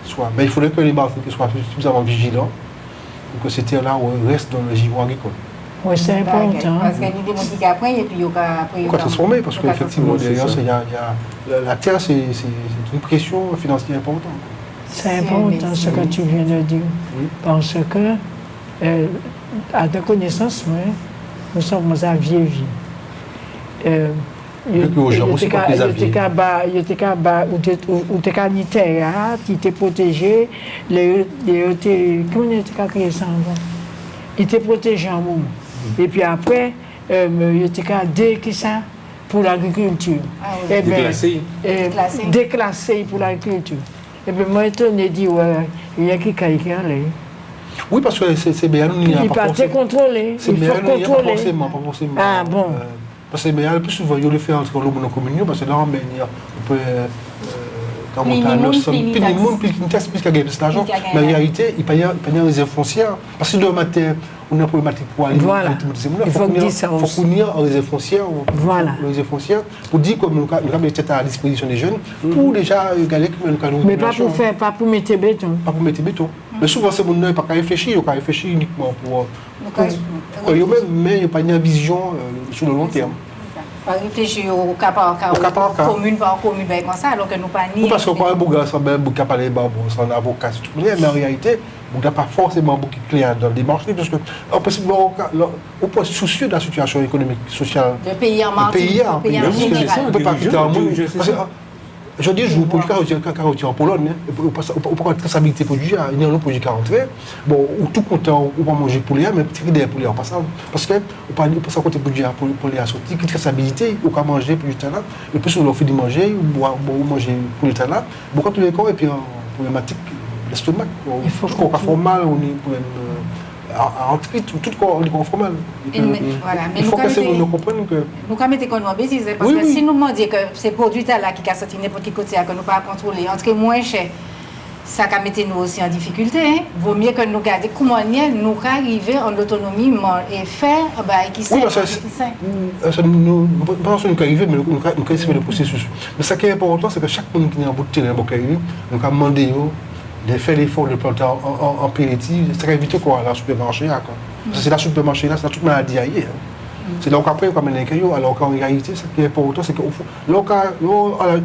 soit... Mais il faudrait que les Martiniquais soient suffisamment vigilants pour que cette terre-là reste dans le giron agricole. Oui, c'est important. Parce qu'il y a des gens qui apprennent et puis il y a On va transformer, parce qu'effectivement, derrière, la terre, c'est une pression financière importante. C'est important ce que tu viens de dire. Oui. Parce que, à ta connaissance, nous sommes à vieillir. Et puis aux gens aussi, pour qu'ils il y a des terres qui étaient protégées. Comment on a créé ça avant? Ils étaient protégés en monde. Et puis après, il y a des ça pour l'agriculture. Eh bien, Déclassé. Déclassé pour l'agriculture. Et bien, moi, je dis, il y a qui en l'air. Oui, parce que c'est bien, nous n'y a Il pas pas forcément. contrôler. C'est Il bien, faut nous n'y a pas contrôler. forcément. Ah bon. Parce que le plus souvent, il le fait entre l'eau communion, parce que là, on peut. Quand on a le sol, puis les mondes, puis une taxe, puis qu'il y a de l'argent. Mais en réalité, il n'y a pas de réserve foncière. Parce que de matin, on a une problématique pour aller. Voilà. Il faut dire ça aussi. Il faut qu'on ait en réserve foncière. Voilà. Réserve foncière, pour dire que nous avons été à la disposition des jeunes, pour déjà gagner comme Mais pas pour faire, pas pour mettre béton. pas pour mettre béton. Mais souvent, ces gens n'ont pas qu'à réfléchir, ils ont qu'à réfléchir uniquement pour. Mais il n'y a pas une vision sur le long terme. Pas réfléchir au cas par cas, commune par commune, comme ça, alors que nous pas ni. Parce qu'on parle beaucoup de ça, beaucoup de parler bon, c'est un avocat, mais en réalité, on n'a pas forcément beaucoup de clients dans des marchés, parce que, en principe, on peut être soucieux de la situation économique, sociale. Le pays en Martinique, le pays en général. On ne peut pas quitter un monde. Je dis, je vous produis carotier en Pologne, on peut avoir une traçabilité produit, il y a un produit carotier. Bon, ou tout content, on va manger poulet, mais tirer des poulets en passant. Parce que, on peut s'en compter produit poulet à sortir, qui traçabilité, on peut manger poulet là, et puis on leur fait de manger, ou manger poulet là. Bon, quand on est corps, et puis en problématique, l'estomac, tout corps qui fait mal, on est pour entrer, tout corps est formal. Il faut que nous comprenions que. Nous quand même qu'on bêtise, parce que si nous demandons que ces produits-là qui sont sortis n'importe quel côté, que nous ne pas contrôler, entrer moins cher, ça va mettre nous aussi en difficulté. Vaut mieux que nous gardions comment nous arriver en autonomie et faire qui sait. Oui, parce que nous pensons nous arriver, mais nous avons essayer le processus. Mais ce qui est important, c'est que chaque monde qui est en bout de terrain, nous avons demandé de faire l'effort de planter en pelletis, c'est pour éviter quoi, la supermarché. C'est la supermarché, là, c'est toute maladie ailleurs. C'est donc après qu'on amène les cailloux, alors qu'en réalité, ce qui est important, c'est que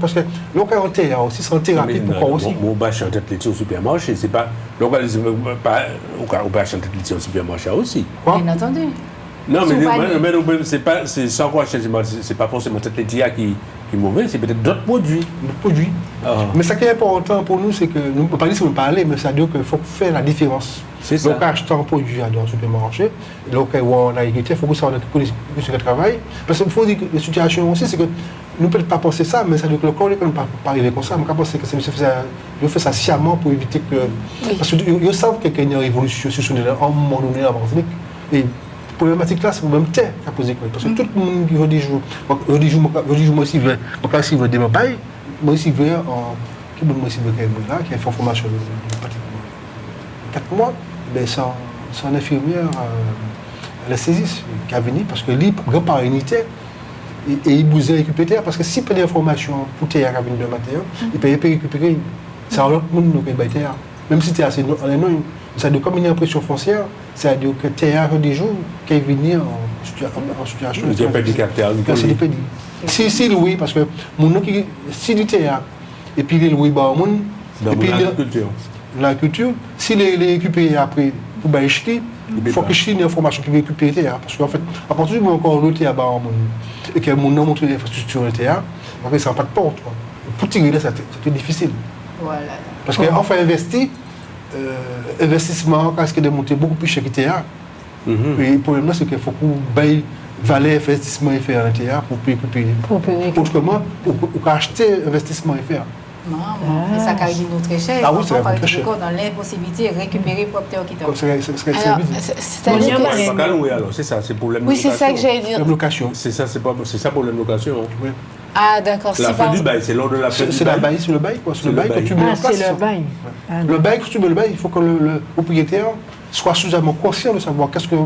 parce que l'ocal en terre aussi, c'est en thérapie, pourquoi aussi? Mon bâche en tête laitier au supermarché, c'est pas. L'organisme, on bâche en tête laitier au supermarché aussi. Bien entendu. Non, mais c'est sans quoi, c'est pas forcément tête laitière qui est mauvais, c'est peut-être d'autres produits. Mais ce qui est important pour nous, c'est que, nous ne pouvons pas dire si on parle, mais ça veut dire qu'il faut faire la différence. C'est ça. Donc, acheter un produit dans le supermarché, donc, on a agriculture, il faut que ça ait le travail. Parce qu'il faut dire que la situation aussi, c'est que nous ne pouvons pas penser ça, mais ça veut dire que le corps ne peut pas arriver comme ça. On peut penser que c'est fait ça sciemment pour éviter que. Oui. Parce qu'ils savent qu'il y a une révolution institutionnelle à un moment donné en Martinique. Et la problématique là, c'est le même terre qui a posé. Parce que tout le monde qui veut des jours, moi aussi, je veux des mapailles, moi aussi, je veux qui a fait formation de pratiquement 4 mois, mais c'est une infirmière anesthésiste qui a venu parce que lui, grand par unité, et il vous a récupéré parce que s'il peut des informations pour terre à venir de matin, il peut récupérer C'est alors que nous avons terre. Même si c'est assez non, c'est-à-dire comme il y a une pression foncière, c'est-à-dire que terre des jours qui venir en situation. Il n'y a pas de caractère. C'est des pédis. Si oui, parce que si du terre, et puis les louis bas au monde, et puis la culture, si les récupérer après pour acheter, il faut que je ait une information qui récupère le terre. Parce qu'en fait, à partir du moment où on a le terre bas au monde, et que mon nom montre l'infrastructure de terre, après ça n'a pas de porte. Pour tirer là, c'est difficile. Voilà. Parce qu'enfin investir, investissement, quand est-ce qu'il est monté beaucoup plus cher que terre. Et le problème là, c'est qu'il faut qu'on baille valeur investissement et faire à l'intérieur pour récupérer. Autrement, on peut acheter investissement et faire. Non, mais ça carry nous très cher. Ah oui, ça va très cher. Dans l'impossibilité de récupérer pour terre qui tombe. C'est-à-dire que... Pas louer alors, c'est ça, c'est le problème. Oui, c'est ça que j'allais dire. Location. C'est ça pour la location. Oui. Ah, d'accord. La fin du bail, c'est lors de la fin du bail. C'est la bail, c'est le bail, quoi. C'est le bail que tu mets en place. C'est le bail. Le bail, quand tu mets le bail, il faut que le propriétaire soit suffisamment conscient de savoir qu'est-ce que...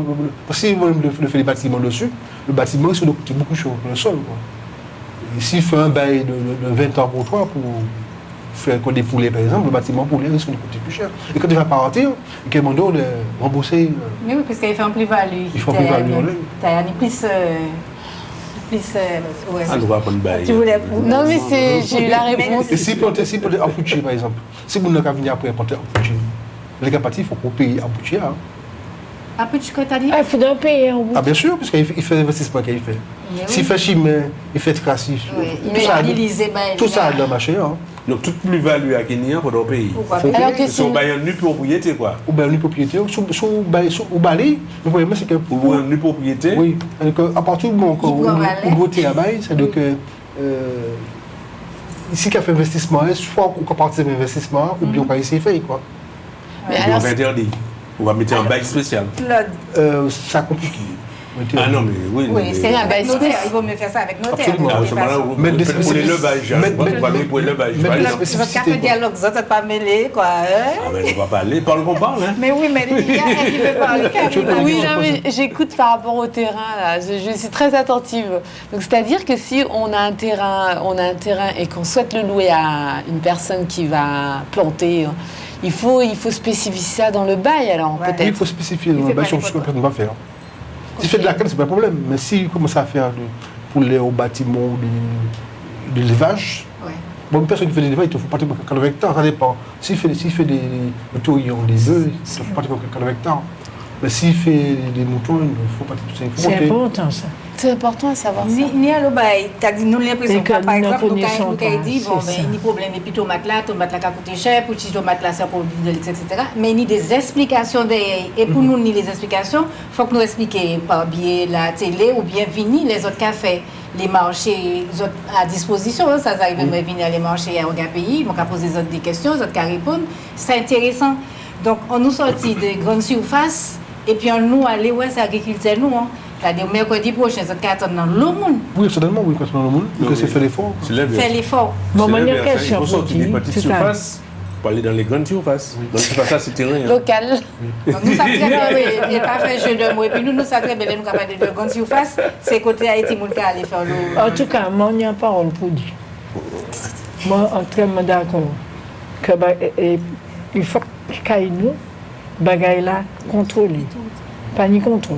Parce que si on fait des bâtiments dessus, le bâtiment risque de coûter beaucoup sur le sol, quoi. Et s'il fait un bail de 20 ans pour toi, pour faire des poulets, par exemple, le bâtiment poulet risque de coûter plus cher. Et quand il va partir, il demande de rembourser... Mais oui, parce qu'il fait un plus-value. Il faut plus-value. Tu as plus... ouais. On doit prendre bail. Tu voulais... Non, mais j'ai eu la réponse. Et si peut être en Pouché, par exemple, si vous n'avez qu'à venir après porter en Pouché, les capatifs, il faut qu'on paye en Pouché. Après, tu as dit? Il faut payer en bout. Ah, bien sûr, parce qu'il fait l'investissement qu'il fait. S'il fait chimie, il fait crassif. Tout ça a dans le marché. Donc, toute plus-value à Kenya, il faudra payer. Alors que c'est un bail en nu propriété, quoi. Ou bien nu propriété, ou balai. Le problème, c'est que. Ou un nu propriété. Oui. À partir du moment où on vote à bail, c'est-à-dire que. Ici, qu'on fait investissement, soit on participe à l'investissement, ou bien on va essayer de faire, quoi. Mais alors, on va interdire. On va mettre un bail spécial. Ça complique. Ah non, mais oui. Oui, c'est un bail spécial. Il vaut mieux faire ça avec notaire. Absolument. Pour l'élevage. On va louer pour l'élevage. Votre café dialogue, ça ne pas mêlé, quoi. Ah, mais on ne va pas aller. Parle qu'on parle, hein. Mais oui, mais il y a un qui peut parler. Oui, non, mais j'écoute par rapport au terrain, là. Je suis très attentive. Donc, c'est-à-dire que si on a un terrain et qu'on souhaite le louer à une personne qui va planter, il faut spécifier ça dans le bail, alors, peut-être. Oui, il faut spécifier dans le bail sur ce que personne va faire. Si fait de la canne, c'est pas un problème. Mais s'il commence à faire pour les bâtiments, de l'élevage, bon, une personne qui fait de l'élevage, il ne faut pas te mettre 80 hectares, ça dépend. S'il fait des touillons, des œufs, il ne faut pas te mettre 80 hectares. Mais s'il fait des moutons, il ne faut pas tout ça. C'est important, ça. C'est important à savoir ça. Ni à l'obéi, tu as dit, nous l'impression que par exemple, nous avons dit, bon, ben, il y a problème, et puis tomate là qui a coûté cher, pour les tomates là, c'est pour de luxe, etc. Mais il y a des explications derrière. Et pour nous, ni les explications, il faut que nous expliquions par biais la télé ou bien venir les autres cafés, les marchés à disposition. Ça arrive de venir les marchés à aucun pays, on va poser des questions, les autres qui répondent. C'est intéressant. Donc, on nous sortit de grandes surfaces, et puis on nous aller, ouais, c'est agriculture, nous, c'est-à-dire, mercredi prochain, c'est attendre dans le monde. Oui, certainement, oui, quand dans le monde. Donc, c'est faire l'effort. Faire l'effort. Bon, il y a une question. Il faut sortir des petites surfaces pour aller dans les grandes surfaces. Dans les surfaces, c'est terrain. Local. Donc, nous savons très bien, il n'y a pas fait jeu de mots. Et puis, nous savons très bien, nous avons de grandes surfaces. C'est côté Haïti, nous allons aller faire le. En tout cas, moi, il n'y a pas parole pour dire. Moi, entièrement d'accord. Il faut que nous, bagaille là, contrôler. Pas ni contrôle.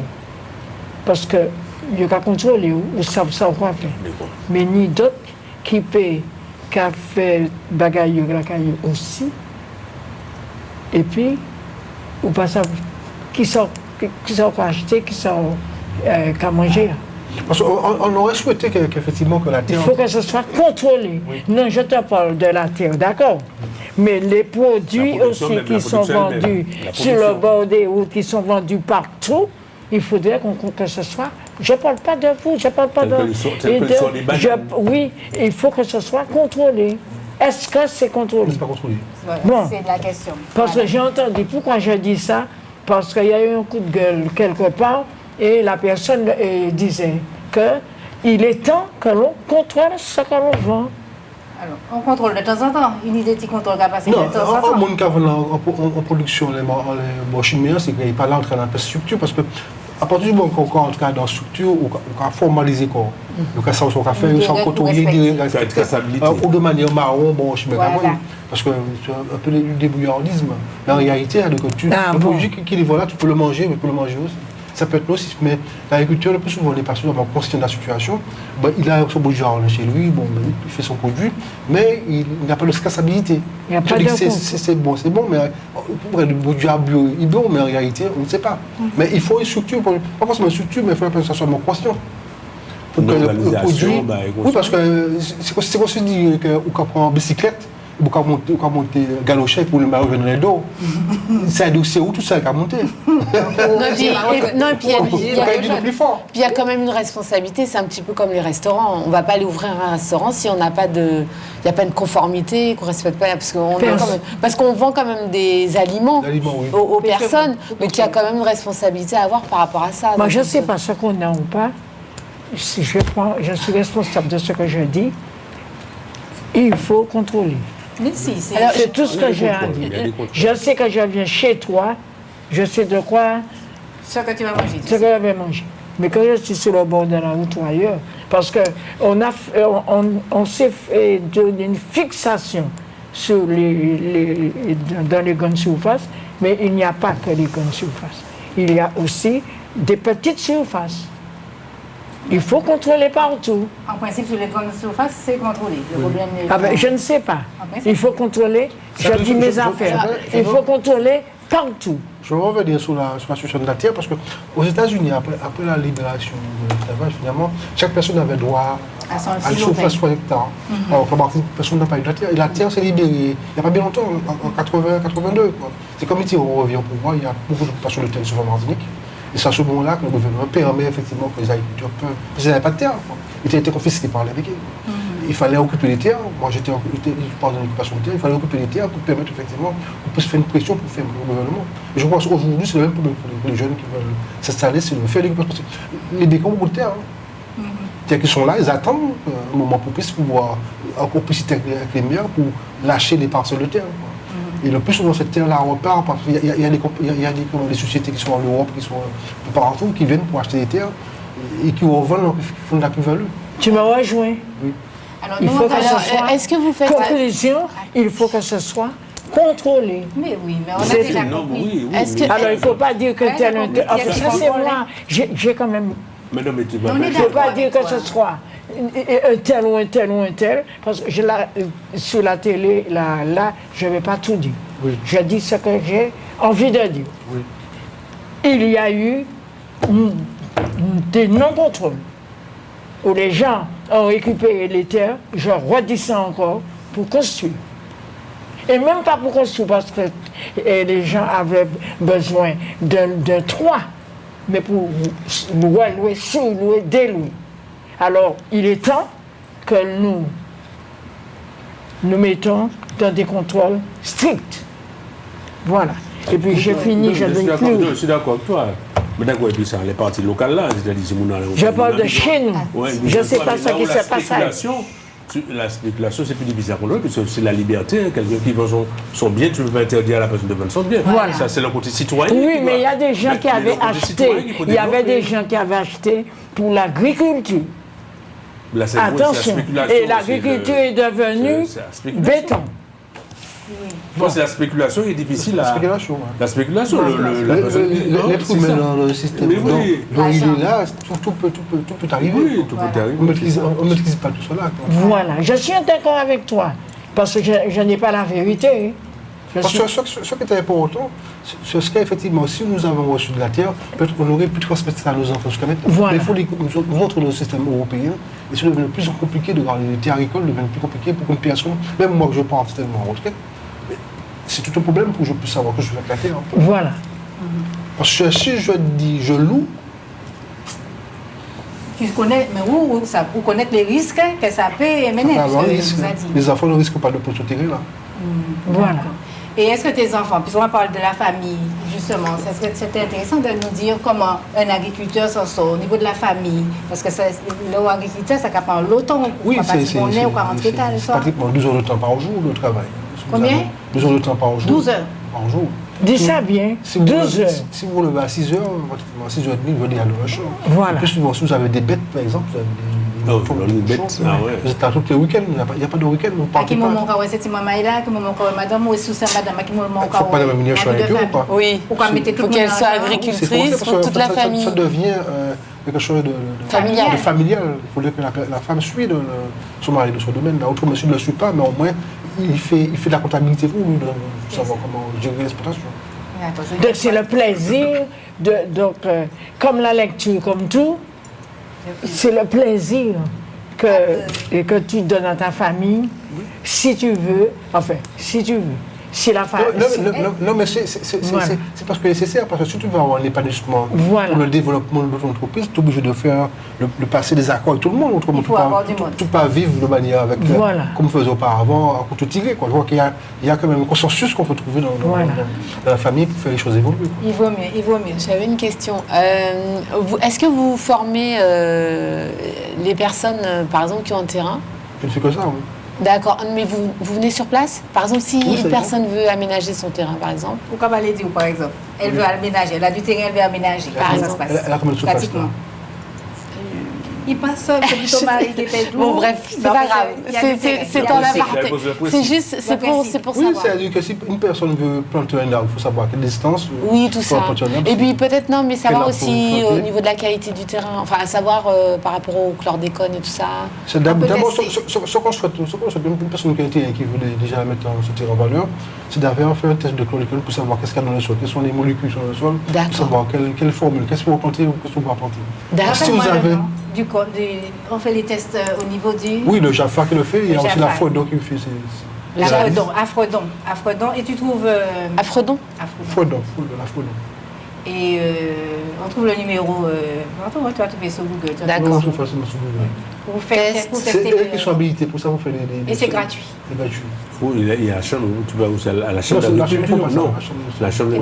Parce que il y a contrôler ou savent ça quoi faire. Mais ni d'autres qui paient, qui a fait bagaille la caillou aussi. Et puis, ou pas ça, qui sont achetés, qui sont qu'à manger. Parce qu'on aurait souhaité qu'effectivement que la terre... Il faut que ce soit contrôlé. Oui. Non, je te parle de la terre, d'accord. Mais les produits aussi qui sont vendus sur le bord des routes, qui sont vendus partout, il faudrait que ce soit... Je ne parle pas de vous, je ne parle pas de... Oui, il faut que ce soit contrôlé. Est-ce que c'est contrôlé? C'est pas contrôlé. Voilà, bon. C'est la question. Parce que j'ai entendu, pourquoi je dis ça? Parce qu'il y a eu un coup de gueule quelque part et la personne disait qu'il est temps que l'on contrôle ce que l'on vend. Alors, on contrôle de temps en temps. Une idée qui contrôle la capacité de temps en temps. Non, en production, les chimiens, c'est qu'il n'y a pas l'entrée dans la structure parce que À partir du moment qu'on en tout cas dans la structure, on a formalisé quoi. Donc ça on a fait, on a contrôlé, ou de manière marron, bon, je ne sais pas comment. Parce que c'est un peu du débrouillardisme. Mais en réalité, le produit qui est là, tu peux le manger, mais tu peux le manger aussi. Ça peut être aussi, mais l'agriculteur, le plus souvent, les personnes sont conscients de la situation. Ben, il a son beau jardin chez lui, bon, ben, il fait son produit, mais il n'a pas de traçabilité. Il n'y a pas de c'est bon, mais le beau jardin bio est bon, mais en réalité, on ne sait pas. Mais il faut une structure, pas forcément une structure, mais il faut que ça soit conscient. Pour que le produit. Oui, parce que c'est comme si dit qu'on prend en bicyclette. Pour monter galochet pour le maillot dans les dos. C'est où tout ça qui a monté. Non, et puis il y a quand même une responsabilité, c'est un petit peu comme les restaurants. On ne va pas aller ouvrir un restaurant si on n'a pas de... Il n'y a pas de conformité, qu'on ne respecte pas... Parce qu'on vend quand même des aliments aux personnes, mais qu'il y a quand même une responsabilité à avoir par rapport à ça. Moi, je ne sais pas ce qu'on a ou pas. Si je suis responsable de ce que je dis. Il faut contrôler. C'est tout ce que j'ai à dire. Je sais que je viens chez toi, je sais de quoi... Ce que tu vas manger. Ce que je vais manger. Mais quand je suis sur le bord de la route ou ailleurs, parce qu'on s'est donné une fixation sur dans les grandes surfaces, mais il n'y a pas que les grandes surfaces. Il y a aussi des petites surfaces. Il faut contrôler partout. En principe, sur les grandes surfaces, c'est contrôlé. Le problème est... je ne sais pas. Il faut contrôler, je dis mes affaires. Il faut contrôler partout. Je vais revenir sur la situation de la terre, parce qu'aux États-Unis, après la libération de l'esclavage, finalement, chaque personne avait droit à une surface 3 hectares. Alors qu'en Martinique, personne n'a pas eu de la terre. Et la terre s'est libérée il n'y a pas bien longtemps, en 82. C'est comme ici, on revient au pouvoir, il y a beaucoup d'occupations de terre sur la Martinique. Et c'est à ce moment-là que le gouvernement permet effectivement que les agriculteurs peuvent... Parce qu'ils n'avaient pas de terre. Ils étaient confisqués par les Américains. Il fallait occuper les terres. Moi, j'étais dans l'occupation de terre. Il fallait occuper les terres pour permettre effectivement qu'on puisse faire une pression pour faire le gouvernement. Et je pense qu'aujourd'hui, c'est le même problème pour les jeunes qui veulent s'installer, c'est de faire l'occupation. Les Bécans ont beaucoup de terre. Terres qui sont là, ils attendent un moment propice pour pouvoir en complicité avec les maires pour lâcher les parcelles de terre. Et le plus souvent, cette terre-là repart parce qu'il y a des sociétés qui sont en Europe, qui sont un peu partout, qui viennent pour acheter des terres et qui revendent, qui font de la plus-value. Tu m'as rejoint. Oui. Alors, il faut que ce soit... Est-ce que vous faites... Conclusion, il faut que ce soit contrôlé. Mais oui, mais on a déjà compris. Alors, il ne faut pas dire que tel... Enfin, ça, c'est moi. J'ai quand même... Mais non, mais tu vas... Il ne faut pas dire que ce soit un tel ou un tel ou un tel, parce que sur la télé, là, je ne vais pas tout dire. Oui. Je dis ce que j'ai envie de dire. Oui. Il y a eu des non-contrôles où les gens ont récupéré les terres, je redis ça encore, pour construire. Et même pas pour construire, parce que les gens avaient besoin d'un toit, mais pour louer, sous-louer, délouer. Alors, il est temps que nous mettons dans des contrôles stricts. Voilà. Et puis j'ai fini, je ne dis plus. Je suis d'accord avec toi. Mais d'accord, et puis ça, les parties locales là, je parle de chez nous. Je ne sais pas ce qui se passe. La spéculation, c'est plus difficile à contrôler, parce que c'est la liberté. Quelqu'un qui vend son bien, tu ne peux pas interdire à la personne de vendre son bien. Voilà. Ça, c'est le côté citoyen. Oui, mais il y a des gens qui avaient acheté. Il y avait des gens qui avaient acheté pour l'agriculture. Attention, et l'agriculture est devenue béton. Bon, c'est la spéculation qui est difficile à... La spéculation, l'être humain dans le système. Donc il est là, tout peut arriver. Oui, tout peut arriver. On ne maîtrise pas tout cela. Voilà, je suis d'accord avec toi, parce que je n'ai pas la vérité. Parce que ce qui est important, c'est ce qu'effectivement, si nous avons reçu de la terre, peut-être qu'on aurait pu transmettre ça à nos enfants jusqu'à maintenant. Voilà. Mais il faut nous autres, le système européen, et c'est devenu plus compliqué de garder les terres agricoles, devient plus compliqué pour qu'une personne, même moi que je pense tellement en retraite, c'est tout un problème pour que je puisse savoir que je vais avec la terre. Voilà. Parce que si je dis je loue, tu connais, mais vous connaître les risques que ça peut mener. Les enfants ne risquent pas de prendre ce terrain-là. Voilà. Et est-ce que tes enfants, puisqu'on parle de la famille, justement, c'était intéressant de nous dire comment un agriculteur s'en sort au niveau de la famille, parce que l'agriculteur, ça prend longtemps, oui, on est au 40 états le soir. Pratiquement 12 heures de temps par jour de travail. Combien? 12 heures de temps par jour. 12 heures par jour. Dis ça bien, Si vous 12 heures. Si vous vous levez à 6h, pratiquement à 6h30, vous allez aller au champ. Voilà. Plus souvent, si vous avez des bêtes, par exemple, vous avez les bêtes, vous êtes là tous les week-ends, il n'y a pas de week-end, vous À partez qui pas. moment quand c'est maman là, à qui moment quand madame ou sous madame, à qui moment Il ne faut pas la miniation avec eux ou pas? Oui, Pourquoi mettre tout faut le qu'elle monde soit ensemble? agricultrice pour toute la famille. Ça devient quelque chose de Familial. familial. Il faudrait que la femme suive son mari de ce domaine. Là, autrement, s'il ne le suit pas, mais au moins, il fait de la comptabilité pour lui, pour savoir comment gérer l'exploitation. Donc c'est le plaisir, comme la lecture, comme tout, c'est le plaisir que tu donnes à ta famille, si tu veux, si la famille... Non, mais c'est parce que nécessaire, parce que si tu veux avoir un épanouissement pour le développement de ton entreprise, tu es obligé de faire, de passer des accords avec tout le monde, autrement tu ne peux pas vivre de manière avec, comme on faisait auparavant, à couteau tiré. Je vois qu'il y a quand même un consensus qu'on peut trouver dans la famille pour faire les choses évoluer. Il vaut mieux. J'avais une question. Est-ce que vous formez les personnes, par exemple, qui ont un terrain? Je ne fais que ça, oui. D'accord, mais vous venez sur place? Par exemple, si une personne veut aménager son terrain, par exemple? Ou comme elle dit, par exemple, elle veut aménager, elle a du terrain, elle veut aménager. Par exemple, elle a combien de surface? Pratiquement. Il passe seul, c'est plutôt mari qui était doux. Bon, bref, c'est pas grave. C'est en aparté. C'est juste, c'est pour oui, savoir. c'est-à-dire que si une personne veut planter un arbre, il faut savoir quelle distance. Oui, tout ça. Et puis peut-être, non, mais savoir aussi au niveau de la qualité du terrain, enfin, à savoir par rapport au chlordécone et tout ça. C'est d'abord, ce qu'on souhaite, une personne qui veut déjà mettre ce terrain en valeur, c'est d'avoir fait un test de chlordécone pour savoir qu'est-ce qu'il y a dans le sol, quelles sont les molécules sur le sol, pour savoir quelle formule, qu'est-ce qu'on va planter ou qu'est-ce qu'on va planter. D'accord. Si vous avez... on fait les tests au niveau du... Oui, le Jaffa qui le fait, il y a aussi l'Afrodon qui le fait. Afrodon, et tu trouves... Afrodon. L'Afrodon. Et on trouve le numéro... tu vas trouver sur Google. D'accord. Pour tester... C'est eux qui sont habilités, pour ça vous faites des... Et c'est gratuit. C'est gratuit. Oui, il y a la chambre, tu vas aussi à la chambre d'agriculture. Non, la chambre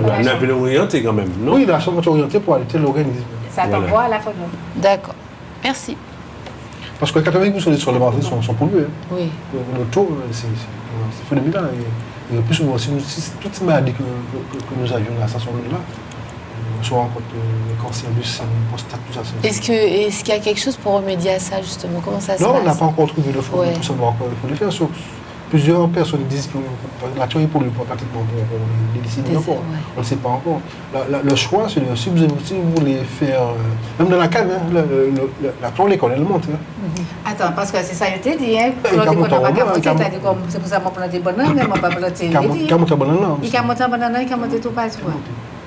orientée quand même, non? Oui, la chambre orientée pour arrêter l'organisme. Ça t'envoie à l'Afrodon. D'accord. Merci. Parce que 90% des sols de Marseille sont pollués. Oui. Le taux, c'est phénoménal. Et le plus souvent, si toutes ces maladies que nous avions à ce moment-là, soit encore le cancer du sein, le prostate, tout ça. Est-ce qu'il y a quelque chose pour remédier à ça, justement? Comment ça se passe? Non, on n'a pas encore trouvé de formule pour savoir quoi il faut le faire. Plusieurs personnes disent que la théorie pour le pratiquement pour les décider encore. On ne sait pas encore. Le choix, c'est si vous voulez faire, même dans la canne, la chlordécone, elle monte. Attends, parce que c'est ça, je t'ai dit, chlordécone, on va capoter, c'est pour ça qu'on plante des bananes, mais on va pas planter. Il camote un banane. Il camote un banane, il camote tout partout.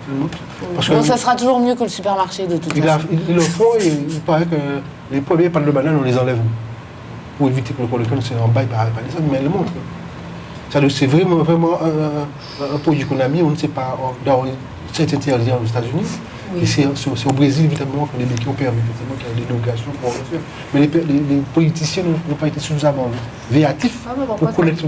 Bon, ça sera toujours mieux que le supermarché de toute façon. Ils le font et il paraît que les premiers pannes de banane, on les enlève. Pour éviter que le chlordécone c'est en bas, mais elle montre. C'est vraiment un produit qu'on a mis, on ne sait pas, c'est interdit aux États-Unis. Et c'est au Brésil, évidemment, que les béquilles ont permis, évidemment, qu'il y a des dérogations pour le faire. Mais les politiciens n'ont pas été suffisamment véatifs pour connaître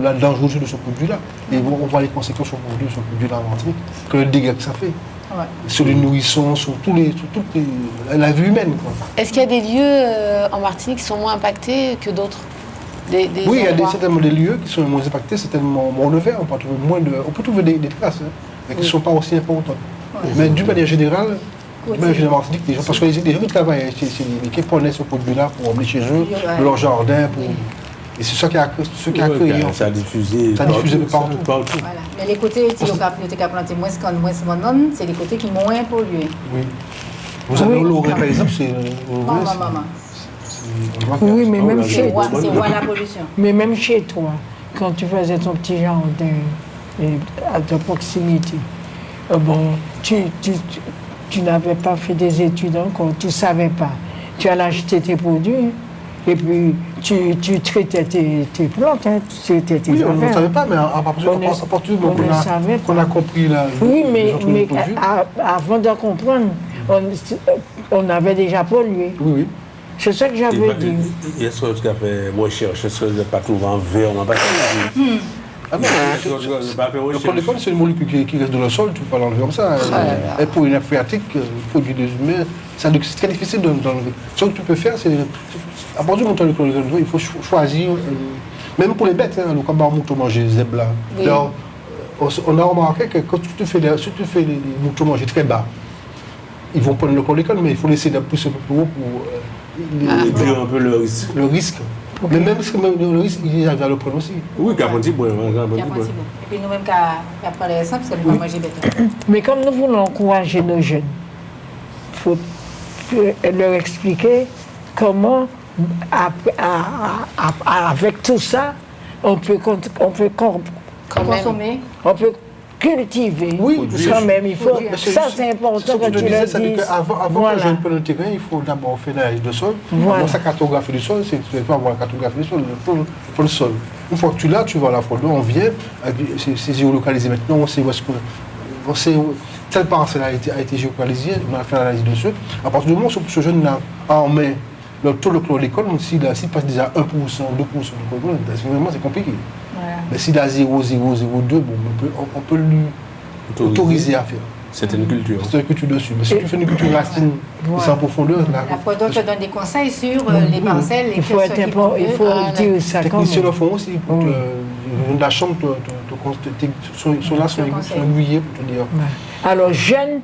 la dangerosité de ce produit-là. Et on voit les conséquences sur ce produit-là en Martinique, que le dégât que ça fait. Ouais. Sur les nourrissons, sur toute la vie humaine. Est-ce qu'il y a des lieux en Martinique qui sont moins impactés que d'autres? Oui, il y a certainement des lieux qui sont moins impactés, certainement moins de verre, on peut trouver des traces, mais qui ne sont pas aussi importantes. Ouais. Mais d'une manière générale, Martinique, des gens, parce que les gens qui travaillent chez les qui prenaient ce produit-là pour emmener chez eux, de leur jardin, et c'est ça qui a créé. Ça a diffusé partout. Voilà. Mais les côtés qui ont planté moins de c'est les côtés qui sont moins pollués. Oui. Vous avez l'Oré, par exemple, c'est... Oui, mais même chez toi. C'est voir la pollution. Mais même chez toi, quand tu faisais ton petit jardin à ta proximité, tu n'avais pas fait des études encore, tu ne savais pas. Tu allais acheter tes produits. Et puis, tu traitais tes plantes, c'était tes affaires. On ne savait pas, mais à partir du moment qu'on a compris la... Oui, mais avant de comprendre, on avait déjà pollué. Oui. C'est ça que j'avais dit. Il y a ce qui a fait moins cher, je sais pas trouver en verre, on n'a pas le chlordécone, c'est une molécule qui reste dans le sol, tu ne peux pas l'enlever comme ça. Et pour une nappe phréatique, produit des humains, c'est très difficile d'enlever. Ce que tu peux faire, c'est à partir du moment où le chlordécone, il faut choisir, même pour les bêtes, le combat mouton manger zèbre là. on a remarqué que quand tu fais les moutons manger très bas, ils vont prendre le chlordécone, mais il faut laisser pousser un peu plus haut pour réduire un peu le risque. le risque. Mais même le risque, il arrive à le prendre aussi. Oui, Caponti, bon. Et puis nous-mêmes, qui apprenons les parce que nous ne mangeons pas. Mais comme nous voulons encourager nos jeunes, il faut leur expliquer comment, avec tout ça, on peut Consommer. on peut cultiver. Oui, quand même, il faut. Mais Ça, c'est important que tu le dises. Avant que je ne prenne le terrain, il faut d'abord faire l'analyse de sol. Voilà. Dans sa cartographie du sol, tu ne peux pas avoir la cartographie du sol, pour le sol. Une fois que tu l'as, tu vas à la photo, on vient, c'est géolocalisé maintenant, on sait où est-ce que. On sait où telle parcelle a été géolocalisée, on a fait l'analyse de sol. À partir du moment où ce jeune-là en met le taux de chlordécone, s'il passe déjà 1%, 2% de chlordécone, vraiment c'est compliqué. Voilà. Mais s'il a 0,002, bon, on peut lui autoriser à faire. C'est une culture. C'est une culture dessus. Mais si tu fais une culture racine sans profondeur, La Prodor te donne des conseils sur les parcelles. Il faut dire ça les comme techniciens le font aussi. La chambre, sont là, sont aiguillés pour te dire. Alors, jeunes,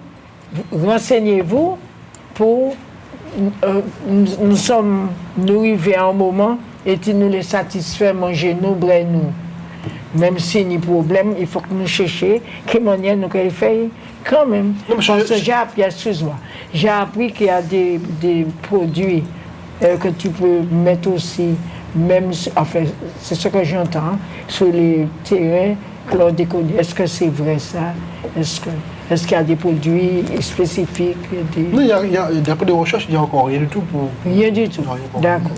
renseignez-vous pour. Nous arrivons à un moment et tu nous les satisfait, manger nous, brûler nous. Même si n'y a problème, il faut que nous cherchions quelle manière nous allons faire quand même. Non, mais parce que j'ai appris, excuse-moi, j'ai appris qu'il y a des produits que tu peux mettre aussi, même, enfin, c'est ce que j'entends, sur les terrains chlordécone. Est-ce que c'est vrai ça? Est-ce qu'il y a des produits spécifiques? Non, d'après des recherches, il n'y a encore rien du tout pour... Rien du tout. D'accord.